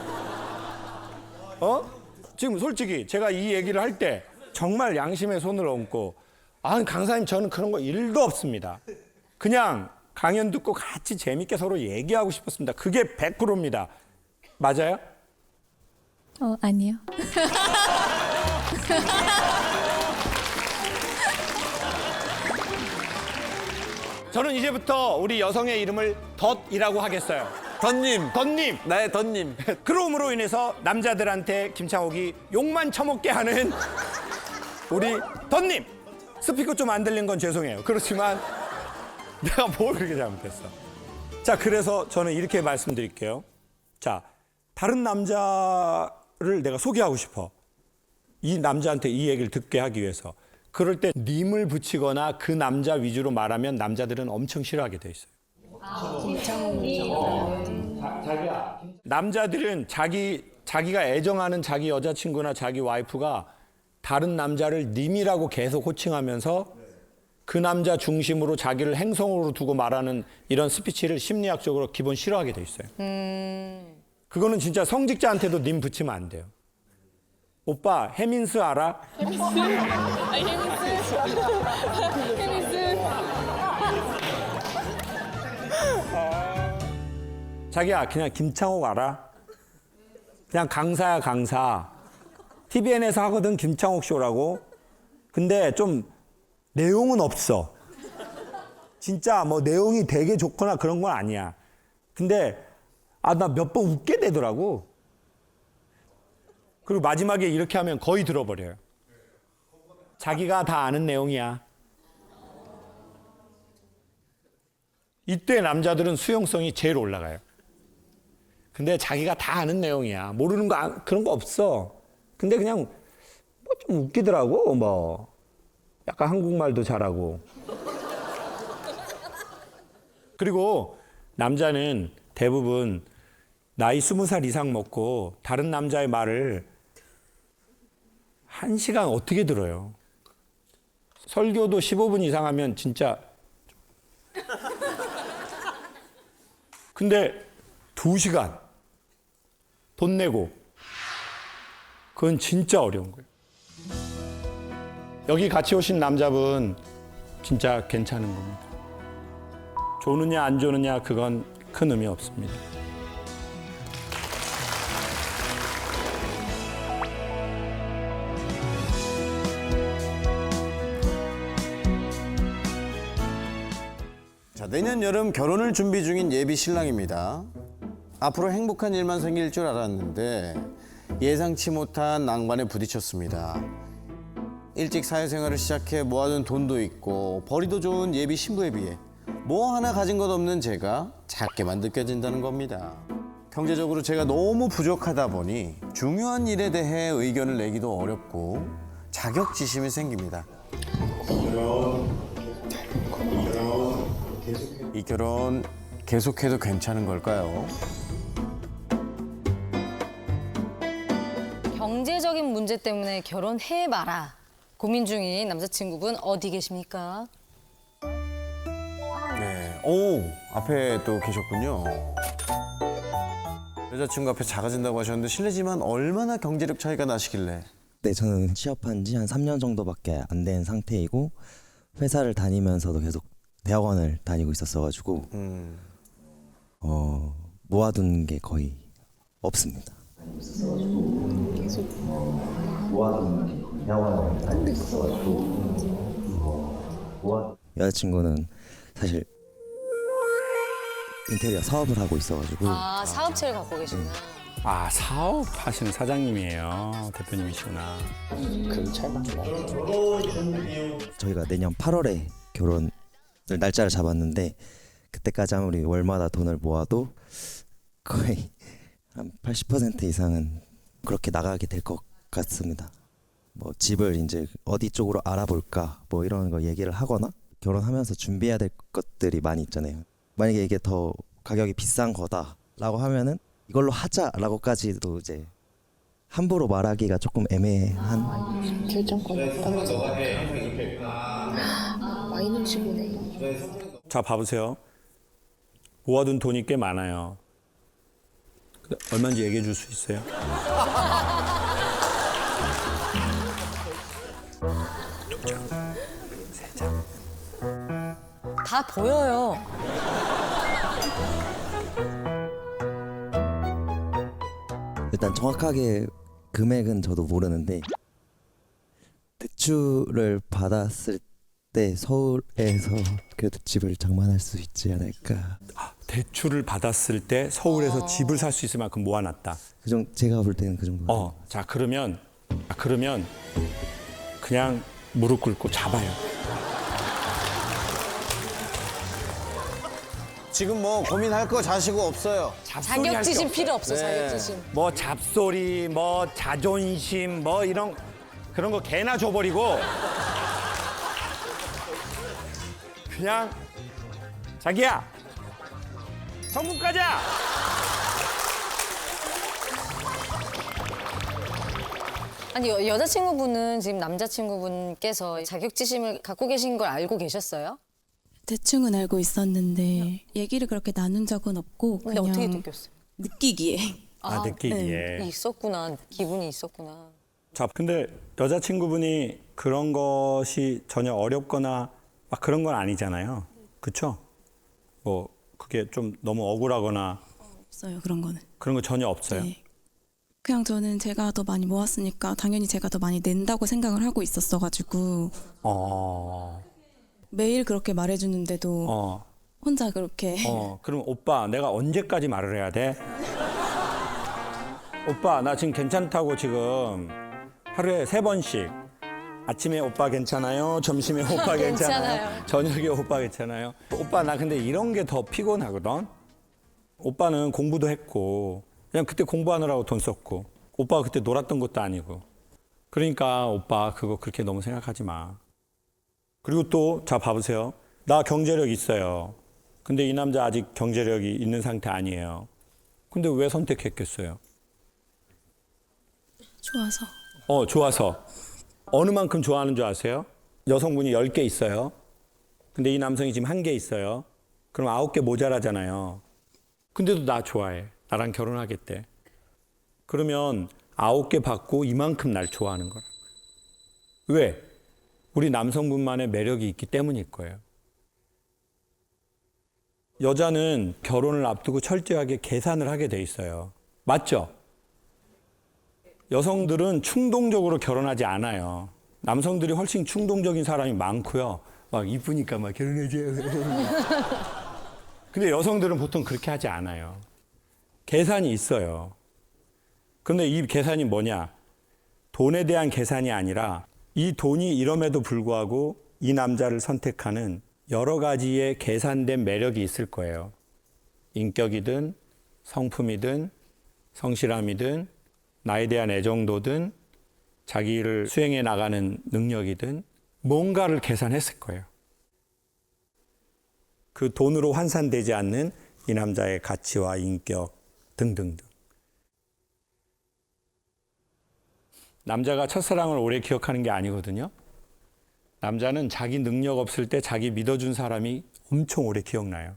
지금 솔직히 제가 이 얘기를 할 때 정말 양심의 손을 얹고, 강사님 저는 그런 거 1도 없습니다. 그냥 강연 듣고 같이 재밌게 서로 얘기하고 싶었습니다. 그게 100%입니다. 맞아요? 아니요. 저는 이제부터 우리 여성의 이름을 덫이라고 하겠어요. 덫님. 덫님. 네, 덫님. 그럼으로 인해서 남자들한테 김창옥이 욕만 처먹게 하는 우리 덫님. 스피커 좀 안 들린 건 죄송해요. 그렇지만 내가 뭘 그렇게 잘못했어. 자, 그래서 저는 이렇게 말씀드릴게요. 자, 다른 남자를 내가 소개하고 싶어. 이 남자한테 이 얘기를 듣게 하기 위해서. 그럴 때 님을 붙이거나 그 남자 위주로 말하면 남자들은 엄청 싫어하게 돼 있어요. 남자들은 자기가 애정하는 자기 여자친구나 자기 와이프가 다른 남자를 님이라고 계속 호칭하면서 그 남자 중심으로 자기를 행성으로 두고 말하는 이런 스피치를 심리학적으로 기본 싫어하게 돼 있어요. 그거는 진짜 성직자한테도 님 붙이면 안 돼요. 오빠 해민스 알아? 해민스. 자기야 그냥 김창옥 알아? 그냥 강사야 강사. TVN에서 하거든 김창옥 쇼라고. 근데 좀 내용은 없어. 진짜 뭐 내용이 되게 좋거나 그런 건 아니야. 근데 나 몇 번 웃게 되더라고. 그리고 마지막에 이렇게 하면 거의 들어버려요. 자기가 다 아는 내용이야. 이때 남자들은 수용성이 제일 올라가요. 근데 자기가 다 아는 내용이야. 모르는 거 그런 거 없어. 근데 그냥 뭐 좀 웃기더라고. 뭐 약간 한국말도 잘하고. 그리고 남자는 대부분 나이 20살 이상 먹고 다른 남자의 말을 1시간 어떻게 들어요? 설교도 15분 이상 하면 진짜. 근데 2시간 돈 내고 그건 진짜 어려운 거예요. 여기 같이 오신 남자분 진짜 괜찮은 겁니다. 좋느냐 안 좋느냐 그건 큰 의미 없습니다. 자, 내년 여름 결혼을 준비 중인 예비 신랑입니다. 앞으로 행복한 일만 생길 줄 알았는데 예상치 못한 난관에 부딪혔습니다. 일찍 사회생활을 시작해 모아둔 돈도 있고 벌이도 좋은 예비 신부에 비해 뭐 하나 가진 것 없는 제가 작게만 느껴진다는 겁니다. 경제적으로 제가 너무 부족하다 보니 중요한 일에 대해 의견을 내기도 어렵고 자격지심이 생깁니다. 이 결혼 계속해도 괜찮은 걸까요? 경제적인 문제 때문에 결혼해봐라 고민 중인 남자친구분 어디 계십니까? 네. 오, 앞에 또 계셨군요. 여자친구 앞에 작아진다고 하셨는데 실례지만 얼마나 경제력 차이가 나시길래? 네, 저는 취업한 지 한 3년 정도밖에 안 된 상태이고 회사를 다니면서도 계속 대학원을 다니고 있었어가지고 모아둔 게 거의 없습니다. 계속 모아둔 게 거의 대학원을 다니고 있어가지고 여자친구는 사실 인테리어 사업을 하고 있어가지고 사업체를 갖고 계시구나. 사업 하시는 사장님이에요. 대표님이시구나. 그 차이가 저희가 내년 8월에 결혼을 날짜를 잡았는데 그때까지 아무리 월마다 돈을 모아도 거의 한 80% 이상은 그렇게 나가게 될 것 같습니다. 뭐 집을 이제 어디 쪽으로 알아볼까 뭐 이런 거 얘기를 하거나 결혼하면서 준비해야 될 것들이 많이 있잖아요. 만약에 이게 더 가격이 비싼 거다라고 하면은 이걸로 하자라고까지도 이제 함부로 말하기가 조금 애매한. 결정권이 없다고. 많이 눈치 보네. 자, 봐보세요. 모아둔 돈이 꽤 많아요. 근데 얼마인지 얘기해 줄 수 있어요? 두 장, 세 장. 다 보여요. 일단 정확하게 금액은 저도 모르는데 대출을 받았을 때 서울에서 그래도 집을 장만할 수 있지 않을까. 대출을 받았을 때 서울에서 집을 살 수 있을 만큼 모아놨다. 제가 볼 때는 그 정도. 자, 그러면 그냥 무릎 꿇고 잡아요. 지금 뭐 고민할 거 자시고 없어요. 자격지심 필요 없어. 자격지심. 뭐 잡소리, 뭐 자존심, 뭐 그런 거 개나 줘버리고 그냥 자기야 성북 가자. 아니 여자친구분은 지금 남자친구분께서 자격지심을 갖고 계신 걸 알고 계셨어요? 대충은 알고 있었는데 얘기를 그렇게 나눈 적은 없고 근데 그냥 어떻게 느꼈어요? 느끼기에. 느끼기에. 있었구나. 기분이 있었구나. 자, 근데 여자친구분이 그런 것이 전혀 어렵거나 막 그런 건 아니잖아요. 그렇죠? 뭐 그게 좀 너무 억울하거나 없어요, 그런 거는. 그런 거 전혀 없어요. 네. 그냥 저는 제가 더 많이 모았으니까 당연히 제가 더 많이 낸다고 생각을 하고 있었어가지고 매일 그렇게 말해주는데도 혼자 그렇게. 그럼 오빠 내가 언제까지 말을 해야 돼? 오빠 나 지금 괜찮다고 지금 하루에 3번씩 아침에 오빠 괜찮아요? 점심에 오빠 괜찮아요? 저녁에 오빠 괜찮아요? 오빠 나 근데 이런 게 더 피곤하거든? 오빠는 공부도 했고 그냥 그때 공부하느라고 돈 썼고 오빠가 그때 놀았던 것도 아니고 그러니까 오빠 그거 그렇게 너무 생각하지 마. 그리고 또 자 봐보세요. 나 경제력 있어요. 근데 이 남자 아직 경제력이 있는 상태 아니에요. 근데 왜 선택했겠어요? 좋아서. 좋아서. 어느 만큼 좋아하는 줄 아세요? 여성분이 10개 있어요. 근데 이 남성이 지금 1개 있어요. 그럼 9개 모자라잖아요. 근데도 나 좋아해. 나랑 결혼하겠대. 그러면 9개 받고 이만큼 날 좋아하는 거라고요. 왜? 우리 남성분만의 매력이 있기 때문일 거예요. 여자는 결혼을 앞두고 철저하게 계산을 하게 돼 있어요. 맞죠? 여성들은 충동적으로 결혼하지 않아요. 남성들이 훨씬 충동적인 사람이 많고요. 막 이쁘니까 막 결혼하지. 근데 여성들은 보통 그렇게 하지 않아요. 계산이 있어요. 그런데 이 계산이 뭐냐? 돈에 대한 계산이 아니라 이 돈이 이럼에도 불구하고 이 남자를 선택하는 여러 가지의 계산된 매력이 있을 거예요. 인격이든 성품이든 성실함이든 나에 대한 애정도든 자기를 수행해 나가는 능력이든 뭔가를 계산했을 거예요. 그 돈으로 환산되지 않는 이 남자의 가치와 인격 등등등. 남자가 첫사랑을 오래 기억하는 게 아니거든요. 남자는 자기 능력 없을 때 자기 믿어준 사람이 엄청 오래 기억나요.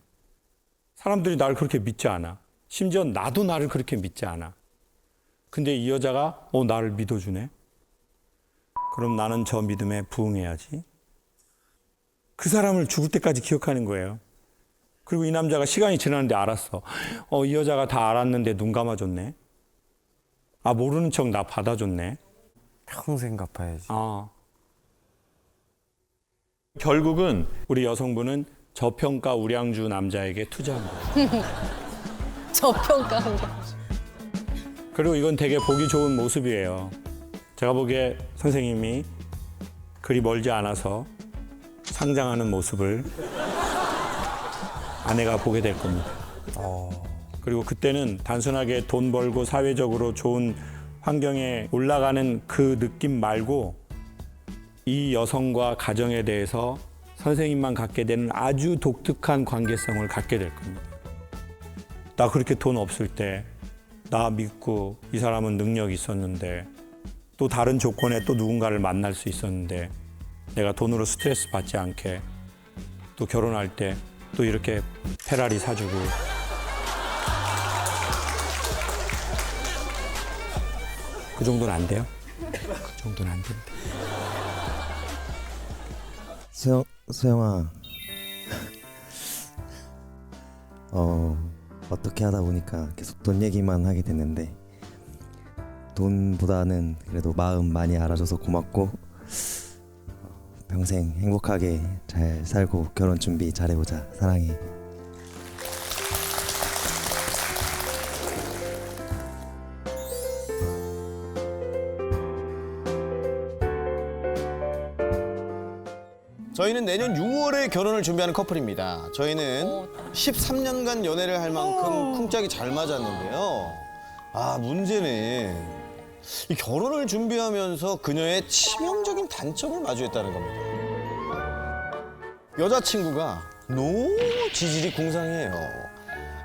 사람들이 나를 그렇게 믿지 않아. 심지어 나도 나를 그렇게 믿지 않아. 근데 이 여자가 나를 믿어주네. 그럼 나는 저 믿음에 부응해야지. 그 사람을 죽을 때까지 기억하는 거예요. 그리고 이 남자가 시간이 지났는데 알았어. 이 여자가 다 알았는데 눈 감아줬네. 모르는 척 나 받아줬네. 평생 갚아야지. 결국은 우리 여성분은 저평가 우량주 남자에게 투자한 거예요. 저평가한 거. 그리고 이건 되게 보기 좋은 모습이에요. 제가 보기에 선생님이 그리 멀지 않아서 상장하는 모습을 아내가 보게 될 겁니다. 그리고 그때는 단순하게 돈 벌고 사회적으로 좋은 환경에 올라가는 그 느낌 말고 이 여성과 가정에 대해서 선생님만 갖게 되는 아주 독특한 관계성을 갖게 될 겁니다. 나 그렇게 돈 없을 때 나 믿고 이 사람은 능력이 있었는데 또 다른 조건에 또 누군가를 만날 수 있었는데 내가 돈으로 스트레스 받지 않게 또 결혼할 때 또 이렇게 페라리 사주고 그 정도는 안 돼요? 그 정도는 안 됩니다. 수영아, 어떻게 하다 보니까 계속 돈 얘기만 하게 됐는데 돈보다는 그래도 마음 많이 알아줘서 고맙고 평생 행복하게 잘 살고 결혼 준비 잘해보자. 사랑해. 저희는 내년 6월에 결혼을 준비하는 커플입니다. 저희는 13년간 연애를 할 만큼 쿵짝이 잘 맞았는데요. 아, 문제는 이 결혼을 준비하면서 그녀의 치명적인 단점을 마주했다는 겁니다. 여자친구가 너무 지질이 궁상이에요.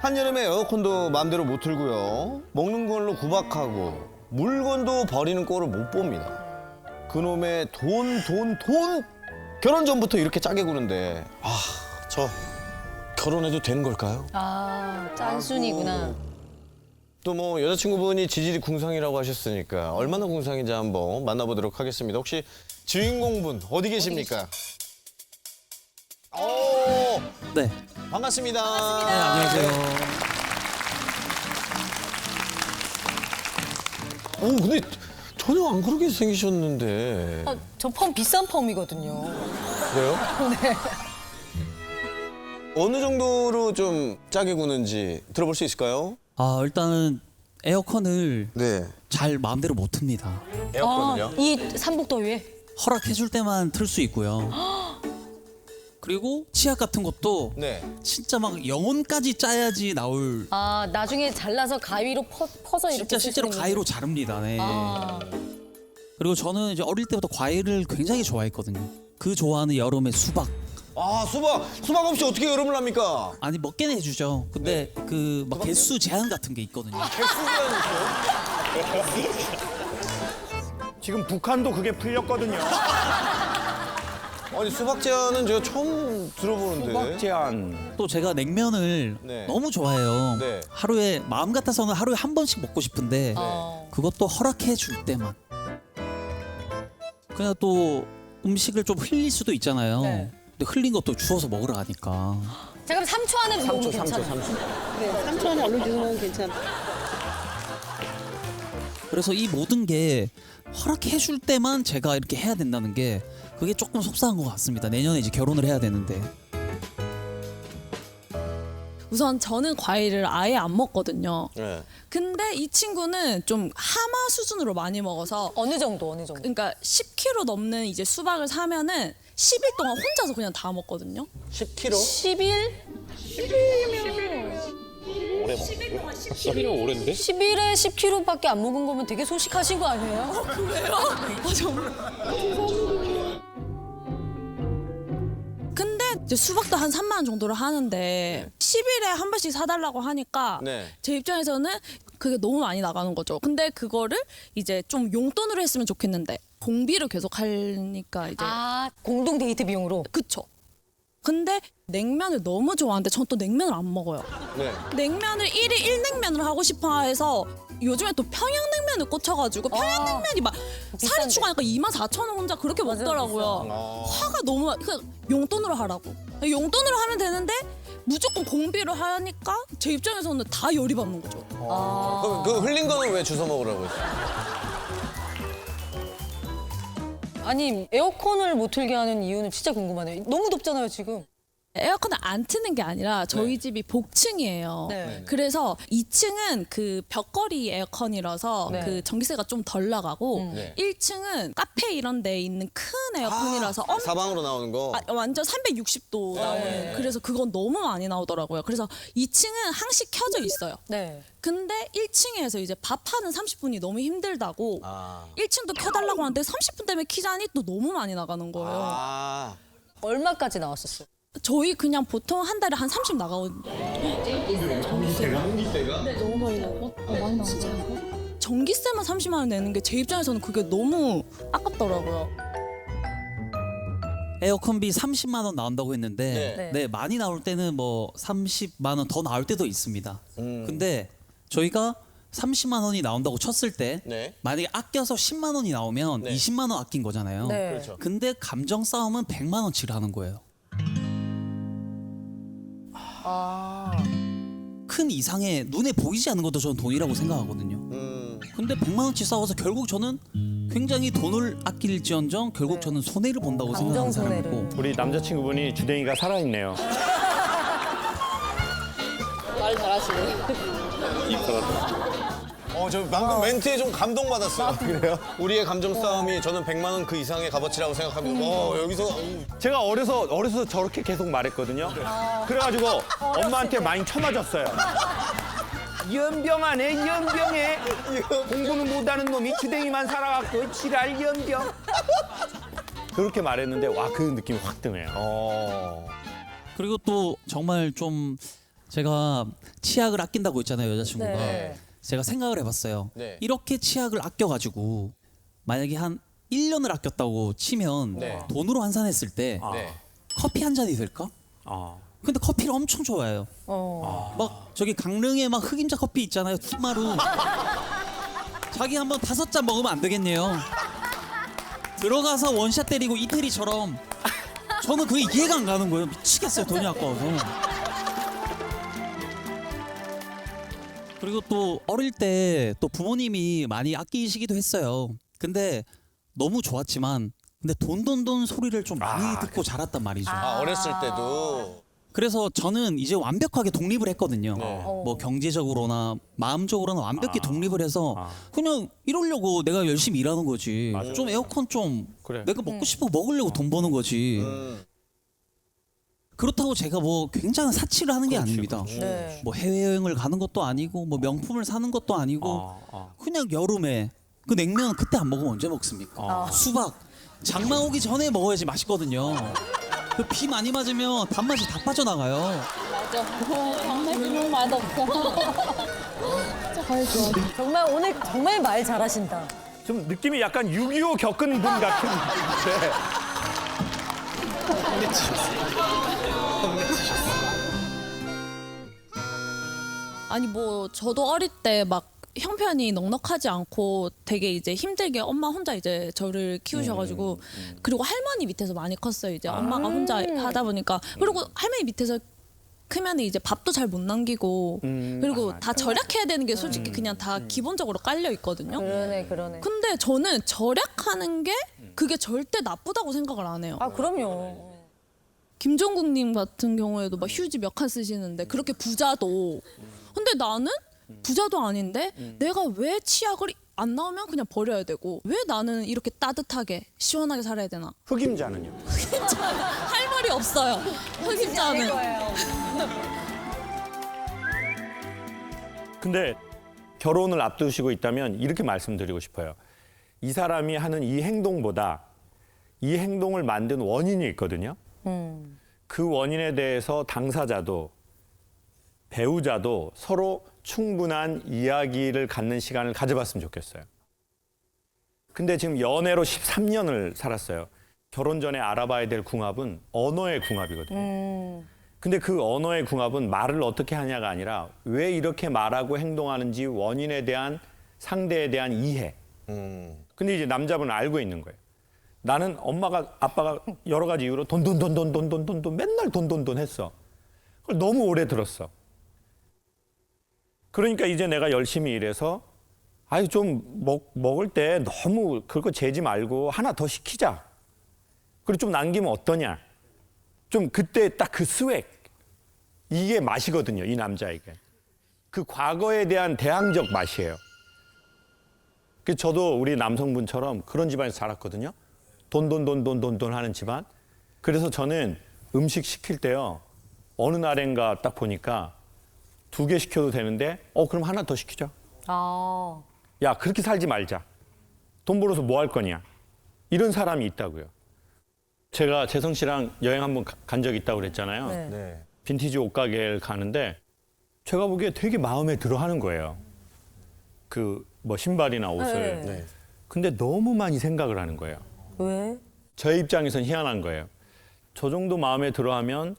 한여름에 에어컨도 마음대로 못 틀고요. 먹는 걸로 구박하고 물건도 버리는 꼴을 못 봅니다. 그놈의 돈. 결혼 전부터 이렇게 짜게 구는데 저 결혼해도 되는 걸까요? 아, 짠순이구나. 또 뭐 여자친구분이 지질이 궁상이라고 하셨으니까 얼마나 궁상인지 한번 만나보도록 하겠습니다. 혹시 주인공분 어디 계십니까? 네. 반갑습니다. 네, 안녕하세요. 근데 전혀 안 그렇게 생기셨는데. 저 펌 비싼 펌이거든요. 그래요? 네. 어느 정도로 좀 짜게 구는지 들어볼 수 있을까요? 일단은 에어컨을 네. 잘 마음대로 못 틉니다. 에어컨을요? 이 삼복더위에? 허락해줄 때만 틀 수 있고요. 그리고 치약 같은 것도 네. 진짜 막 영혼까지 짜야지 나올. 아, 나중에 잘라서 가위로 퍼서 이렇게 진짜 실제로 쓰시는 가위로 자릅니다. 네. 아. 그리고 저는 이제 어릴 때부터 과일을 굉장히 좋아했거든요. 그 좋아하는 여름에 수박. 수박 없이 어떻게 여름을 합니까? 아니 먹게는 해주죠. 근데 그 막 개수 제한 같은 게 있거든요. 개수 제한 있어요? 지금 북한도 그게 풀렸거든요. 아니 수박 제한은 제가 처음 들어보는데. 수박 제한. 또 제가 냉면을 네. 너무 좋아해요. 네. 하루에 마음 같아서는 하루에 한 번씩 먹고 싶은데 그것도 허락해 줄 때만. 그냥 또 음식을 좀 흘릴 수도 있잖아요. 네. 근데 흘린 것도 주워서 먹으러 가니까. 자, 그럼 3초 안에 먹으면 괜찮아요. 네, 3초 안에 얼른 주면 괜찮아. 그래서 이 모든 게 허락해 줄 때만 제가 이렇게 해야 된다는 게 그게 조금 속상한 것 같습니다. 내년에 이제 결혼을 해야 되는데. 우선 저는 과일을 아예 안 먹거든요. 네. 근데 이 친구는 좀 하마 수준으로 많이 먹어서 어느 정도? 그러니까 10kg 넘는 이제 수박을 사면은 10일 동안 혼자서 그냥 다 먹거든요. 10kg? 10일? 10일은 10일은 오랜데? 10일에 10kg밖에 안 먹은 거면 되게 소식하신 거 아니에요? 그래요? 정말. 근데 이제 수박도 한 3만 원 정도를 하는데 10일에 한 번씩 사달라고 하니까 네. 제 입장에서는 그게 너무 많이 나가는 거죠. 근데 그거를 이제 좀 용돈으로 했으면 좋겠는데 공비를 계속 하니까 이제 공동 데이트 비용으로. 그쵸. 근데 냉면을 너무 좋아하는데 전 또 냉면을 안 먹어요. 네. 냉면을 1일 1냉면을 하고 싶어 해서 요즘에 또 평양냉면을 꽂혀가지고 평양냉면이 막 살이 추가하니까 24,000원 혼자 그렇게 먹더라고요. 화가 너무 그냥 용돈으로 하라고. 용돈으로 하면 되는데 무조건 공비를 하니까 제 입장에서는 다 열이 받는 거죠. 그럼 그 흘린 거는 왜 주워 먹으라고 했어요? 아니, 에어컨을 못 틀게 하는 이유는 진짜 궁금하네요. 너무 덥잖아요, 지금. 에어컨을 안 트는 게 아니라 저희 집이 복층이에요. 네. 그래서 2층은 그 벽걸이 에어컨이라서 네. 그 전기세가 좀 덜 나가고 네. 1층은 카페 이런 데 있는 큰 에어컨이라서 사방으로 나오는 거. 완전 360도 나오는 그래서 그건 너무 많이 나오더라고요. 그래서 2층은 항시 켜져 있어요. 네. 근데 1층에서 이제 밥하는 30분이 너무 힘들다고 1층도 켜달라고 하는데 30분 때문에 키자니 또 너무 많이 나가는 거예요. 얼마까지 나왔었어요? 저희 그냥 보통 한 달에 한 30 나가거든요. 전기세가? 네, 너무 많이 나고. 많이 나오죠. 전기세만 30만 원 내는 게 제 입장에서는 그게 너무 아깝더라고요. 에어컨비 30만 원 나온다고 했는데 네. 네, 많이 나올 때는 뭐 30만 원 더 나올 때도 있습니다. 근데 저희가 30만 원이 나온다고 쳤을 때 네. 만약에 아껴서 10만 원이 나오면 네. 20만 원 아낀 거잖아요. 네. 그렇죠. 근데 감정 싸움은 100만 원치를 하는 거예요. 큰 이상의 눈에 보이지 않는 것도 저는 돈이라고 생각하거든요. 근데 100만 원치 싸워서 결국 저는 굉장히 돈을 아낄지언정 결국 저는 손해를 본다고 생각하는 사람이고 우리 남자친구분이 주댕이가 살아있네요. 말 잘하시네. 저 방금 멘트에 좀 감동받았어요. 그래요? 우리의 감정 싸움이 저는 100만 원 그 이상의 값어치라고 생각합니다. 여기서 제가 어려서 저렇게 계속 말했거든요. 그래가지고 엄마한테 많이 쳐맞았어요. 연병하네, 연병해. 공부는 못하는 놈이 주댕이만 살아갖고 지랄 연병. 그렇게 말했는데 와, 그 느낌이 확 드네요. 그리고 또 정말 좀 제가 치약을 아낀다고 했잖아요, 여자친구가. 네. 제가 생각을 해봤어요. 네. 이렇게 치약을 아껴가지고 만약에 한 1년을 아꼈다고 치면 네. 돈으로 환산했을 때 네. 커피 한 잔이 될까? 근데 커피를 엄청 좋아해요. 막 저기 강릉에 막 흑임자 커피 있잖아요, 푸마루. 자기 한번 5잔 먹으면 안 되겠네요. 들어가서 원샷 때리고 이태리처럼. 저는 그게 이해가 안 가는 거예요. 미치겠어요, 돈이 아까워서. 그리고 또 어릴 때 또 부모님이 많이 아끼시기도 했어요. 근데 너무 좋았지만 근데 돈 소리를 좀 많이 듣고 자랐단 말이죠. 어렸을 때도. 그래서 저는 이제 완벽하게 독립을 했거든요. 네. 뭐 경제적으로나 마음적으로나 완벽히 독립을 해서 그냥 이러려고 내가 열심히 일하는 거지. 좀 에어컨 좀 내가 먹고 싶어 먹으려고 돈 버는 거지. 그렇다고 제가 뭐 굉장한 사치를 하는 게 아닙니다. 네. 뭐 해외여행을 가는 것도 아니고 뭐 명품을 사는 것도 아니고 그냥 여름에 그 냉면 그때 안 먹으면 언제 먹습니까? 수박 장마 오기 전에 먹어야지 맛있거든요. 그 비 많이 맞으면 단맛이 다 빠져나가요. 맞아. 정말 너무 맛없어. 정말 오늘 정말 말 잘하신다. 좀 느낌이 약간 6.25 겪은 분 같은. 네. 아니 뭐 저도 어릴 때 막 형편이 넉넉하지 않고 되게 이제 힘들게 엄마 혼자 이제 저를 키우셔가지고 그리고 할머니 밑에서 많이 컸어요. 이제 엄마가 혼자 하다 보니까 그리고 할머니 밑에서 크면 이제 밥도 잘 못 남기고 그리고 다 절약해야 되는 게 솔직히 그냥 다 기본적으로 깔려 있거든요. 그러네. 근데 저는 절약하는 게 그게 절대 나쁘다고 생각을 안 해요. 아, 그럼요. 김종국님 같은 경우에도 막 휴지 몇 칸 쓰시는데 그렇게 부자도 근데 나는 부자도 아닌데 내가 왜 치약을 안 나오면 그냥 버려야 되고 왜 나는 이렇게 따뜻하게 시원하게 살아야 되나? 흑임자는요? 할 말이 없어요. 흑임자는. 근데 결혼을 앞두시고 있다면 이렇게 말씀드리고 싶어요. 이 사람이 하는 이 행동보다 이 행동을 만든 원인이 있거든요. 그 원인에 대해서 당사자도 배우자도 서로 충분한 이야기를 갖는 시간을 가져봤으면 좋겠어요. 근데 지금 연애로 13년을 살았어요. 결혼 전에 알아봐야 될 궁합은 언어의 궁합이거든요. 근데 그 언어의 궁합은 말을 어떻게 하냐가 아니라 왜 이렇게 말하고 행동하는지 원인에 대한 상대에 대한 이해. 근데 이제 남자분은 알고 있는 거예요. 나는 아빠가 여러 가지 이유로 돈 맨날 돈 했어. 그걸 너무 오래 들었어. 그러니까 이제 내가 열심히 일해서 아이 좀 먹을 때 너무 그거 재지 말고 하나 더 시키자. 그리고 좀 남기면 어떠냐. 좀 그때 딱 그 스웩. 이게 맛이거든요. 이 남자에게. 그 과거에 대한 대항적 맛이에요. 그래서 저도 우리 남성분처럼 그런 집안에서 자랐거든요. 돈 하는 집안. 그래서 저는 음식 시킬 때요. 어느 날인가 딱 보니까 2개 시켜도 되는데 그럼 하나 더 시키자. 야, 그렇게 살지 말자. 돈 벌어서 뭐 할 거냐. 이런 사람이 있다고요. 제가 재성 씨랑 여행 한번 간 적 있다고 그랬잖아요. 네. 빈티지 옷가게를 가는데 제가 보기에 되게 마음에 들어 하는 거예요. 그 뭐 신발이나 옷을. 네. 근데 너무 많이 생각을 하는 거예요. 왜? 저의 입장에선 희한한 거예요. 저 정도 마음에 들어 하면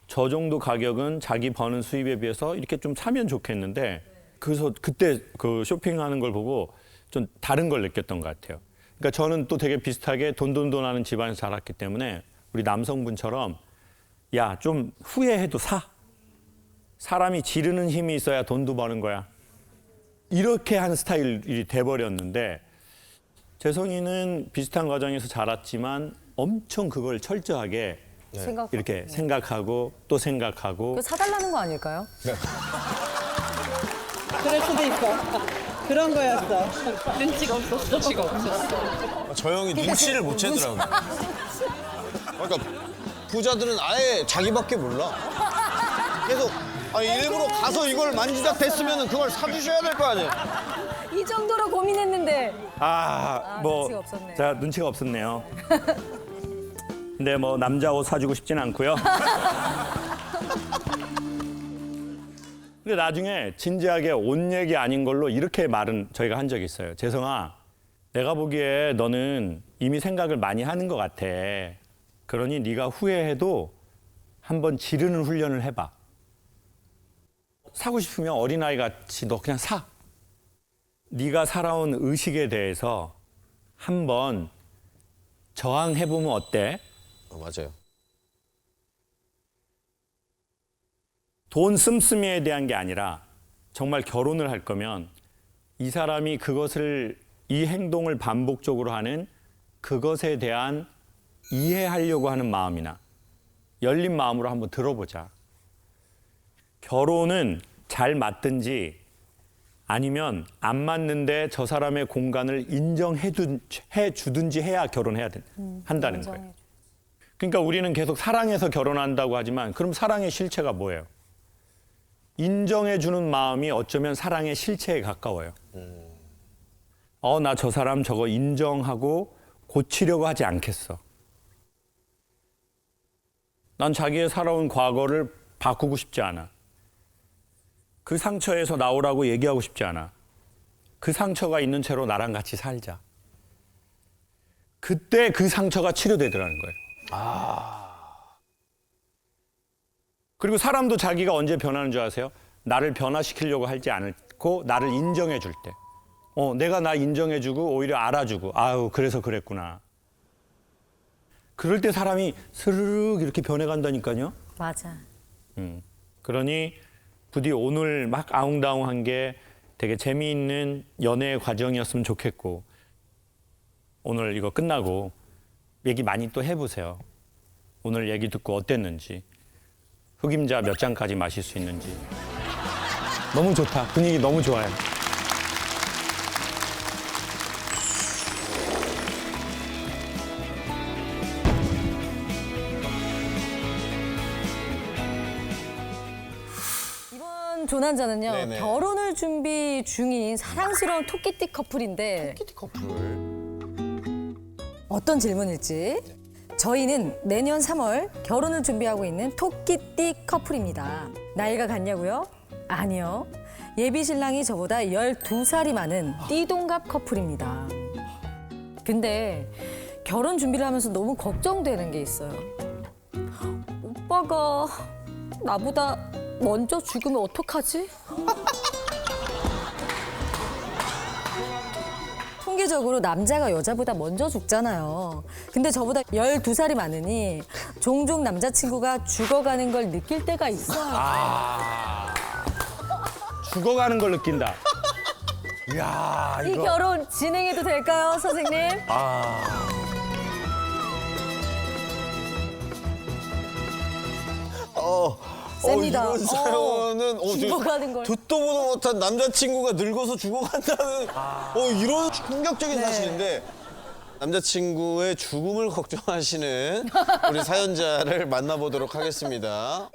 저 정도 가격은 자기 버는 수입에 비해서 이렇게 좀 사면 좋겠는데 그래서 그때 그 쇼핑하는 걸 보고 좀 다른 걸 느꼈던 것 같아요. 그러니까 저는 또 되게 비슷하게 돈 하는 집안에서 자랐기 때문에 우리 남성분처럼 야, 좀 후회해도 사. 사람이 지르는 힘이 있어야 돈도 버는 거야. 이렇게 하는 스타일이 돼버렸는데 재성이는 비슷한 과정에서 자랐지만 엄청 그걸 철저하게 이렇게 생각하고 또 생각하고 그 사달라는 거 아닐까요? 그럴 수도 있어. 그런 거였어. 눈치가 없었어. 눈치가 없었어. 저 형이 눈치를 못 채더라고요. 그러니까 부자들은 아예 자기밖에 몰라. 계속 일부러 가서 이걸 만지작 됐으면 그걸 사주셔야 될 거 아니에요. 이 정도로 고민했는데. 뭐, 눈치가 없었네. 자, 눈치가 없었네요. 근데 뭐 남자 옷 사주고 싶진 않고요. 근데 나중에 진지하게 옷 얘기 아닌 걸로 이렇게 말은 저희가 한 적이 있어요. 재성아, 내가 보기에 너는 이미 생각을 많이 하는 것 같아. 그러니 네가 후회해도 한번 지르는 훈련을 해봐. 사고 싶으면 어린아이 같이 너 그냥 사. 네가 살아온 의식에 대해서 한번 저항해보면 어때? 맞아요. 돈 씀씀이에 대한 게 아니라 정말 결혼을 할 거면 이 사람이 이 행동을 반복적으로 하는 그것에 대한 이해하려고 하는 마음이나 열린 마음으로 한번 들어보자. 결혼은 잘 맞든지 아니면 안 맞는데 저 사람의 공간을 인정해 주든지 해야 결혼해야 한다는 거예요. 그러니까 우리는 계속 사랑해서 결혼한다고 하지만 그럼 사랑의 실체가 뭐예요? 인정해 주는 마음이 어쩌면 사랑의 실체에 가까워요. 나 저 사람 저거 인정하고 고치려고 하지 않겠어. 난 자기의 살아온 과거를 바꾸고 싶지 않아. 그 상처에서 나오라고 얘기하고 싶지 않아. 그 상처가 있는 채로 나랑 같이 살자. 그때 그 상처가 치료되더라는 거예요. 그리고 사람도 자기가 언제 변하는 줄 아세요? 나를 변화시키려고 하지 않고 나를 인정해 줄 때. 내가 나 인정해 주고 오히려 알아주고 아유 그래서 그랬구나. 그럴 때 사람이 스르륵 이렇게 변해간다니까요. 맞아. 그러니 부디 오늘 막 아웅다웅한 게 되게 재미있는 연애의 과정이었으면 좋겠고 오늘 이거 끝나고 얘기 많이 또 해보세요. 오늘 얘기 듣고 어땠는지. 흑임자 몇 잔까지 마실 수 있는지. 너무 좋다. 분위기 너무 좋아요. 이번 조난자는요. 네네. 결혼을 준비 중인 사랑스러운 토끼띠 커플인데 토끼띠 커플. 어떤 질문일지. 저희는 내년 3월 결혼을 준비하고 있는 토끼띠 커플입니다. 나이가 같냐고요? 아니요. 예비 신랑이 저보다 12살이 많은 띠동갑 커플입니다. 근데 결혼 준비를 하면서 너무 걱정되는 게 있어요. 오빠가 나보다 먼저 죽으면 어떡하지? 통계적으로 남자가 여자보다 먼저 죽잖아요. 근데 저보다 12살이 많으니 종종 남자친구가 죽어가는 걸 느낄 때가 있어요. 죽어가는 걸 느낀다. 이야, 이 결혼 진행해도 될까요, 선생님? 셉니다. 이런 사연은 죽어가는 걸. 듣도 보도 못한 남자친구가 늙어서 죽어간다는 이런 충격적인 사실인데 남자친구의 죽음을 걱정하시는 우리 사연자를 만나보도록 하겠습니다.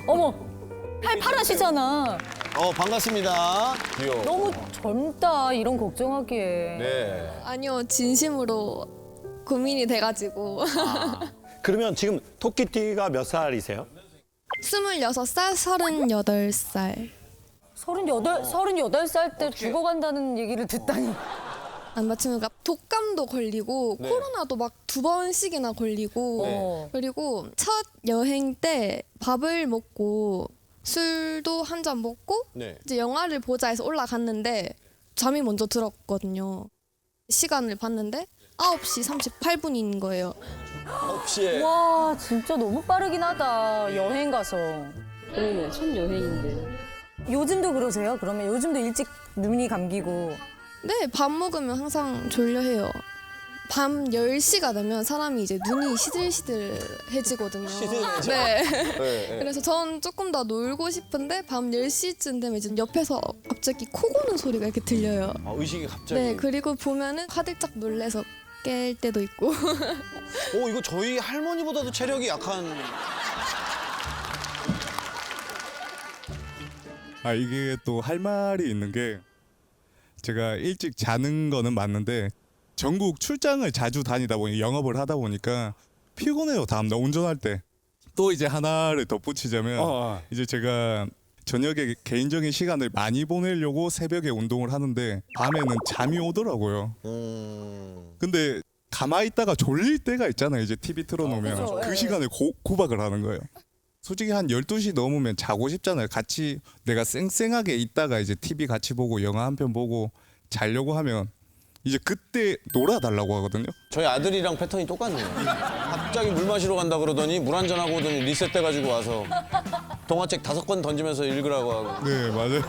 어머, 팔팔하시잖아. 반갑습니다. 귀여워. 너무 젊다, 이런 걱정하기에. 네. 아니요, 진심으로 고민이 돼가지고. 그러면 지금 토끼띠가 몇 살이세요? 26살, 38살. 38살 때 죽어간다는 얘기를 듣다니. 남자친구가 독감도 걸리고 네. 코로나도 막 2번씩이나 걸리고 네. 그리고 첫 여행 때 밥을 먹고 술도 한 잔 먹고 네. 이제 영화를 보자 해서 올라갔는데 잠이 먼저 들었거든요. 시간을 봤는데 9시 38분인 거예요. 9시에. 와 진짜 너무 빠르긴 하다. 여행 가서. 그러네, 첫 여행인데. 요즘도 그러세요? 그러면 요즘도 일찍 눈이 감기고. 네, 밥 먹으면 항상 졸려해요. 밤 10시가 되면 사람이 이제 눈이 시들시들해지거든요. 시들해져? 네. 네. 그래서 전 조금 더 놀고 싶은데 밤 10시쯤 되면 이제 옆에서 갑자기 코 고는 소리가 이렇게 들려요. 아, 의식이 갑자기. 네, 그리고 보면은 화들짝 놀래서 깰 때도 있고. 이거 저희 할머니보다도 체력이 약한. 아 이게 또 할 말이 있는 게 제가 일찍 자는 거는 맞는데 전국 출장을 자주 다니다 보니 영업을 하다 보니까 피곤해요. 다음날 운전할 때. 또 이제 하나를 덧붙이자면 이제 제가 저녁에 개인적인 시간을 많이 보내려고 새벽에 운동을 하는데 밤에는 잠이 오더라고요. 근데 가만히 있다가 졸릴 때가 있잖아요. 이제 TV 틀어놓으면 그죠. 그 예. 시간에 구박을 하는 거예요. 솔직히 한 12시 넘으면 자고 싶잖아요. 같이 내가 쌩쌩하게 있다가 이제 TV 같이 보고 영화 한 편 보고 자려고 하면 이제 그때 놀아달라고 하거든요. 저희 아들이랑 패턴이 똑같네요. 갑자기 물 마시러 간다 그러더니 물 한잔 하고 오더니 리셋돼가지고 와서 동화책 5권 던지면서 읽으라고 하고. 네, 맞아요.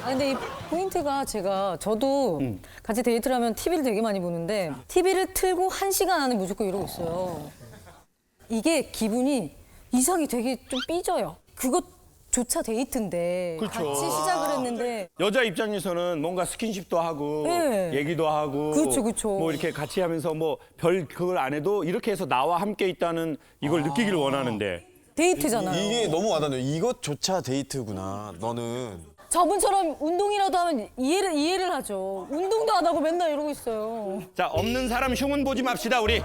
아 근데 이 포인트가 저도 같이 데이트를 하면 TV를 되게 많이 보는데 TV를 틀고 1시간 안에 무조건 이러고 있어요. 이게 기분이 이상이 되게 좀 삐져요. 그것조차 데이트인데 그렇죠. 같이 시작을 했는데 여자 입장에서는 뭔가 스킨십도 하고 네. 얘기도 하고 그렇죠. 뭐 이렇게 같이 하면서 뭐 별 그걸 안 해도 이렇게 해서 나와 함께 있다는 이걸 느끼길 원하는데 데이트잖아요. 이게 너무 와닿네요. 이것조차 데이트구나. 너는. 저분처럼 운동이라도 하면 이해를 하죠. 운동도 안 하고 맨날 이러고 있어요. 자, 없는 사람 흉은 보지 맙시다 우리.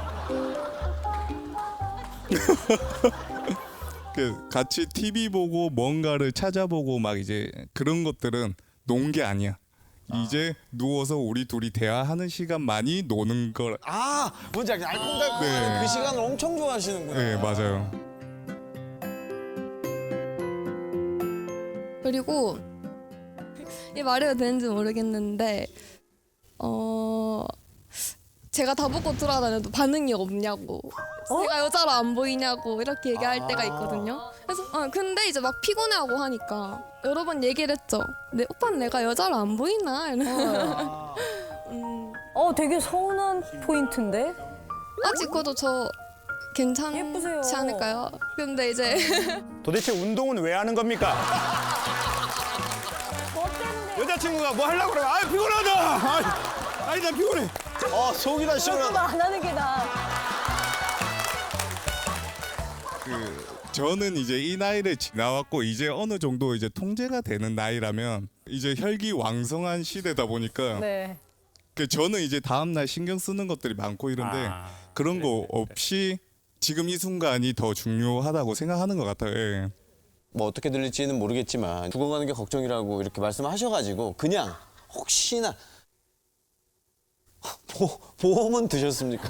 같이 TV 보고 뭔가를 찾아보고 막 이제 그런 것들은 논 게 아니야. 이제 누워서 우리 둘이 대화하는 시간만이 노는 걸. 뭔지 알겠어요. 알콩달콩 네. 그 시간을 엄청 좋아하시는구나. 네, 맞아요. 그리고 이 말해도 되는지 모르겠는데 제가 다 보고 돌아다녀도 반응이 없냐고 제가 여자로 안 보이냐고 이렇게 얘기할 때가 있거든요. 그래서 근데 이제 막 피곤해하고 하니까 여러 번 얘기를 했죠. 근데 오빠는 내가 여자로 안 보이나? 되게 서운한 포인트인데? 아직 그래도 저 괜찮지 않을까요? 근데 이제 도대체 운동은 왜 하는 겁니까? 여자친구가 뭐 하려고 그래? 피곤하다. 아니 나 피곤해. 속이 다 시원하다. 안 하는 게 나아. 저는 이제 이 나이를 지나왔고 이제 어느 정도 이제 통제가 되는 나이라면 이제 혈기왕성한 시대다 보니까 네. 저는 이제 다음 날 신경 쓰는 것들이 많고 이런데 그런 거 없이 지금 이 순간이 더 중요하다고 생각하는 것 같아요. 예. 뭐 어떻게 들릴지는 모르겠지만 죽어가는 게 걱정이라고 이렇게 말씀하셔가지고 그냥 혹시나 보험은 드셨습니까?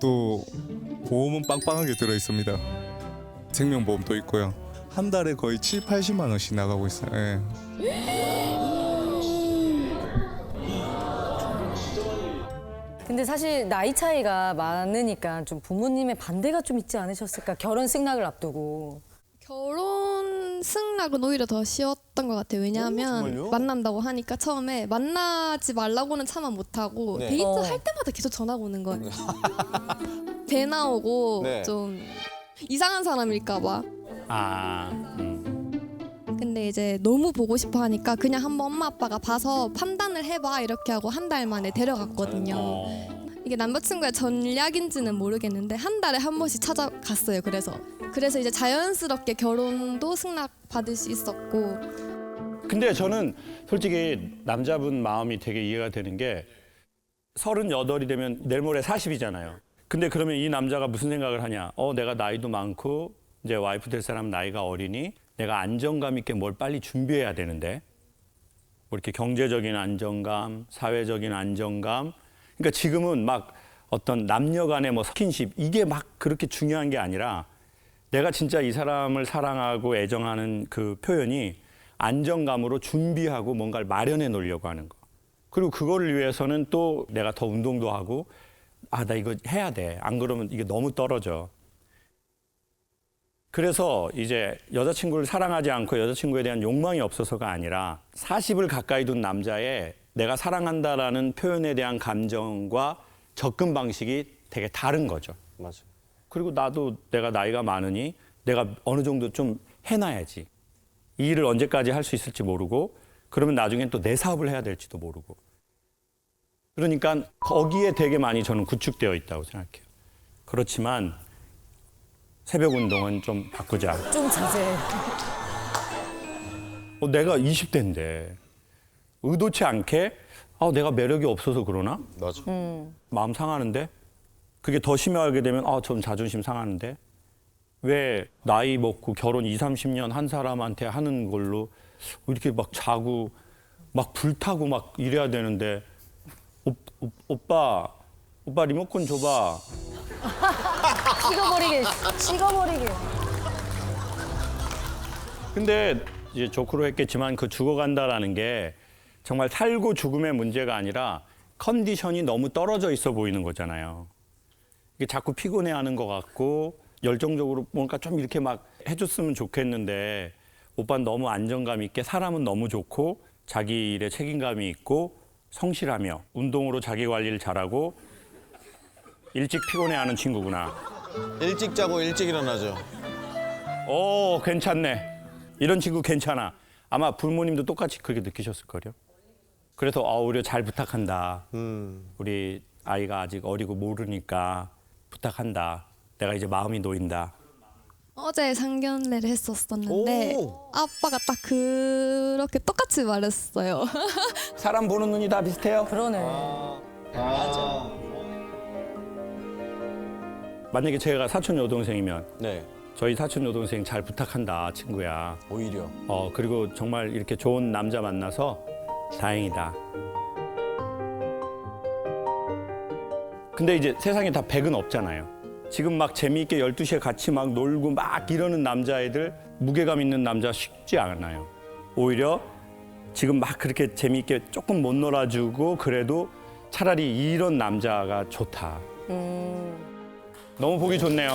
또 보험은 빵빵하게 들어 있습니다. 생명보험도 있고요. 한 달에 거의 7, 80만 원씩 나가고 있어요. 예. 근데 사실 나이 차이가 많으니까 좀 부모님의 반대가 좀 있지 않으셨을까? 결혼 승낙을 앞두고. 결혼 승낙은 오히려 더 쉬웠던 것 같아요. 왜냐하면 정말요? 만난다고 하니까 처음에 만나지 말라고는 차마 못하고 네. 데이트 할 때마다 계속 전화가 오는 거예요. 배 나오고 네. 좀 이상한 사람일까 봐. 근데 이제 너무 보고 싶어 하니까 그냥 한번 엄마 아빠가 봐서 판단을 해봐 이렇게 하고 한 달 만에 데려갔거든요. 이게 남자친구의 전략인지는 모르겠는데 한 달에 한 번씩 찾아갔어요. 그래서 이제 자연스럽게 결혼도 승낙 받을 수 있었고. 근데 저는 솔직히 남자분 마음이 되게 이해가 되는 게 38이 되면 내일 모레 40이잖아요. 근데 그러면 이 남자가 무슨 생각을 하냐? 내가 나이도 많고 이제 와이프 될 사람 나이가 어리니 내가 안정감 있게 뭘 빨리 준비해야 되는데 뭐 이렇게 경제적인 안정감, 사회적인 안정감. 그러니까 지금은 막 어떤 남녀 간의 뭐 스킨십 이게 막 그렇게 중요한 게 아니라 내가 진짜 이 사람을 사랑하고 애정하는 그 표현이 안정감으로 준비하고 뭔가를 마련해 놓으려고 하는 거. 그리고 그거를 위해서는 또 내가 더 운동도 하고 나 이거 해야 돼. 안 그러면 이게 너무 떨어져. 그래서 이제 여자친구를 사랑하지 않고 여자친구에 대한 욕망이 없어서가 아니라 40을 가까이 둔 남자의 내가 사랑한다라는 표현에 대한 감정과 접근 방식이 되게 다른 거죠. 맞아. 그리고 나도 내가 나이가 많으니 내가 어느 정도 좀 해놔야지. 이 일을 언제까지 할 수 있을지 모르고 그러면 나중엔 또 내 사업을 해야 될지도 모르고. 그러니까 거기에 되게 많이 저는 구축되어 있다고 생각해요. 그렇지만 새벽 운동은 좀 바꾸자. 좀 자제해. 내가 20대인데 의도치 않게 내가 매력이 없어서 그러나? 맞아. 마음 상하는데? 그게 더 심하게 되면 좀 자존심 상하는데? 왜 나이 먹고 결혼 20, 30년 한 사람한테 하는 걸로 이렇게 막 자고 막 불타고 막 이래야 되는데 오빠 리모컨 줘봐. 식어버리게. 근데 이제 조크로 했겠지만 그 죽어간다라는 게 정말 살고 죽음의 문제가 아니라 컨디션이 너무 떨어져 있어 보이는 거잖아요. 이게 자꾸 피곤해하는 것 같고 열정적으로 뭔가 좀 이렇게 막 해줬으면 좋겠는데 오빠는 너무 안정감 있게 사람은 너무 좋고 자기 일에 책임감이 있고 성실하며 운동으로 자기 관리를 잘하고 일찍 피곤해하는 친구구나. 일찍 자고 일찍 일어나죠. 괜찮네. 이런 친구 괜찮아. 아마 부모님도 똑같이 그렇게 느끼셨을 거요. 그래서 오히려 잘 부탁한다. 우리 아이가 아직 어리고 모르니까 부탁한다. 내가 이제 마음이 놓인다. 어제 상견례를 했었었는데 아빠가 딱 그렇게 똑같이 말했어요. 사람 보는 눈이 다 비슷해요? 그러네. 맞아. 만약에 제가 사촌 여동생이면 네. 저희 사촌 여동생 잘 부탁한다, 친구야. 오히려. 그리고 정말 이렇게 좋은 남자 만나서 다행이다. 근데 이제 세상에 다 100은 없잖아요. 지금 막 재미있게 12시에 같이 막 놀고 막 이러는 남자애들, 무게감 있는 남자 쉽지 않아요. 오히려 지금 막 그렇게 재미있게 조금 못 놀아주고 그래도 차라리 이런 남자가 좋다. 너무 보기 좋네요.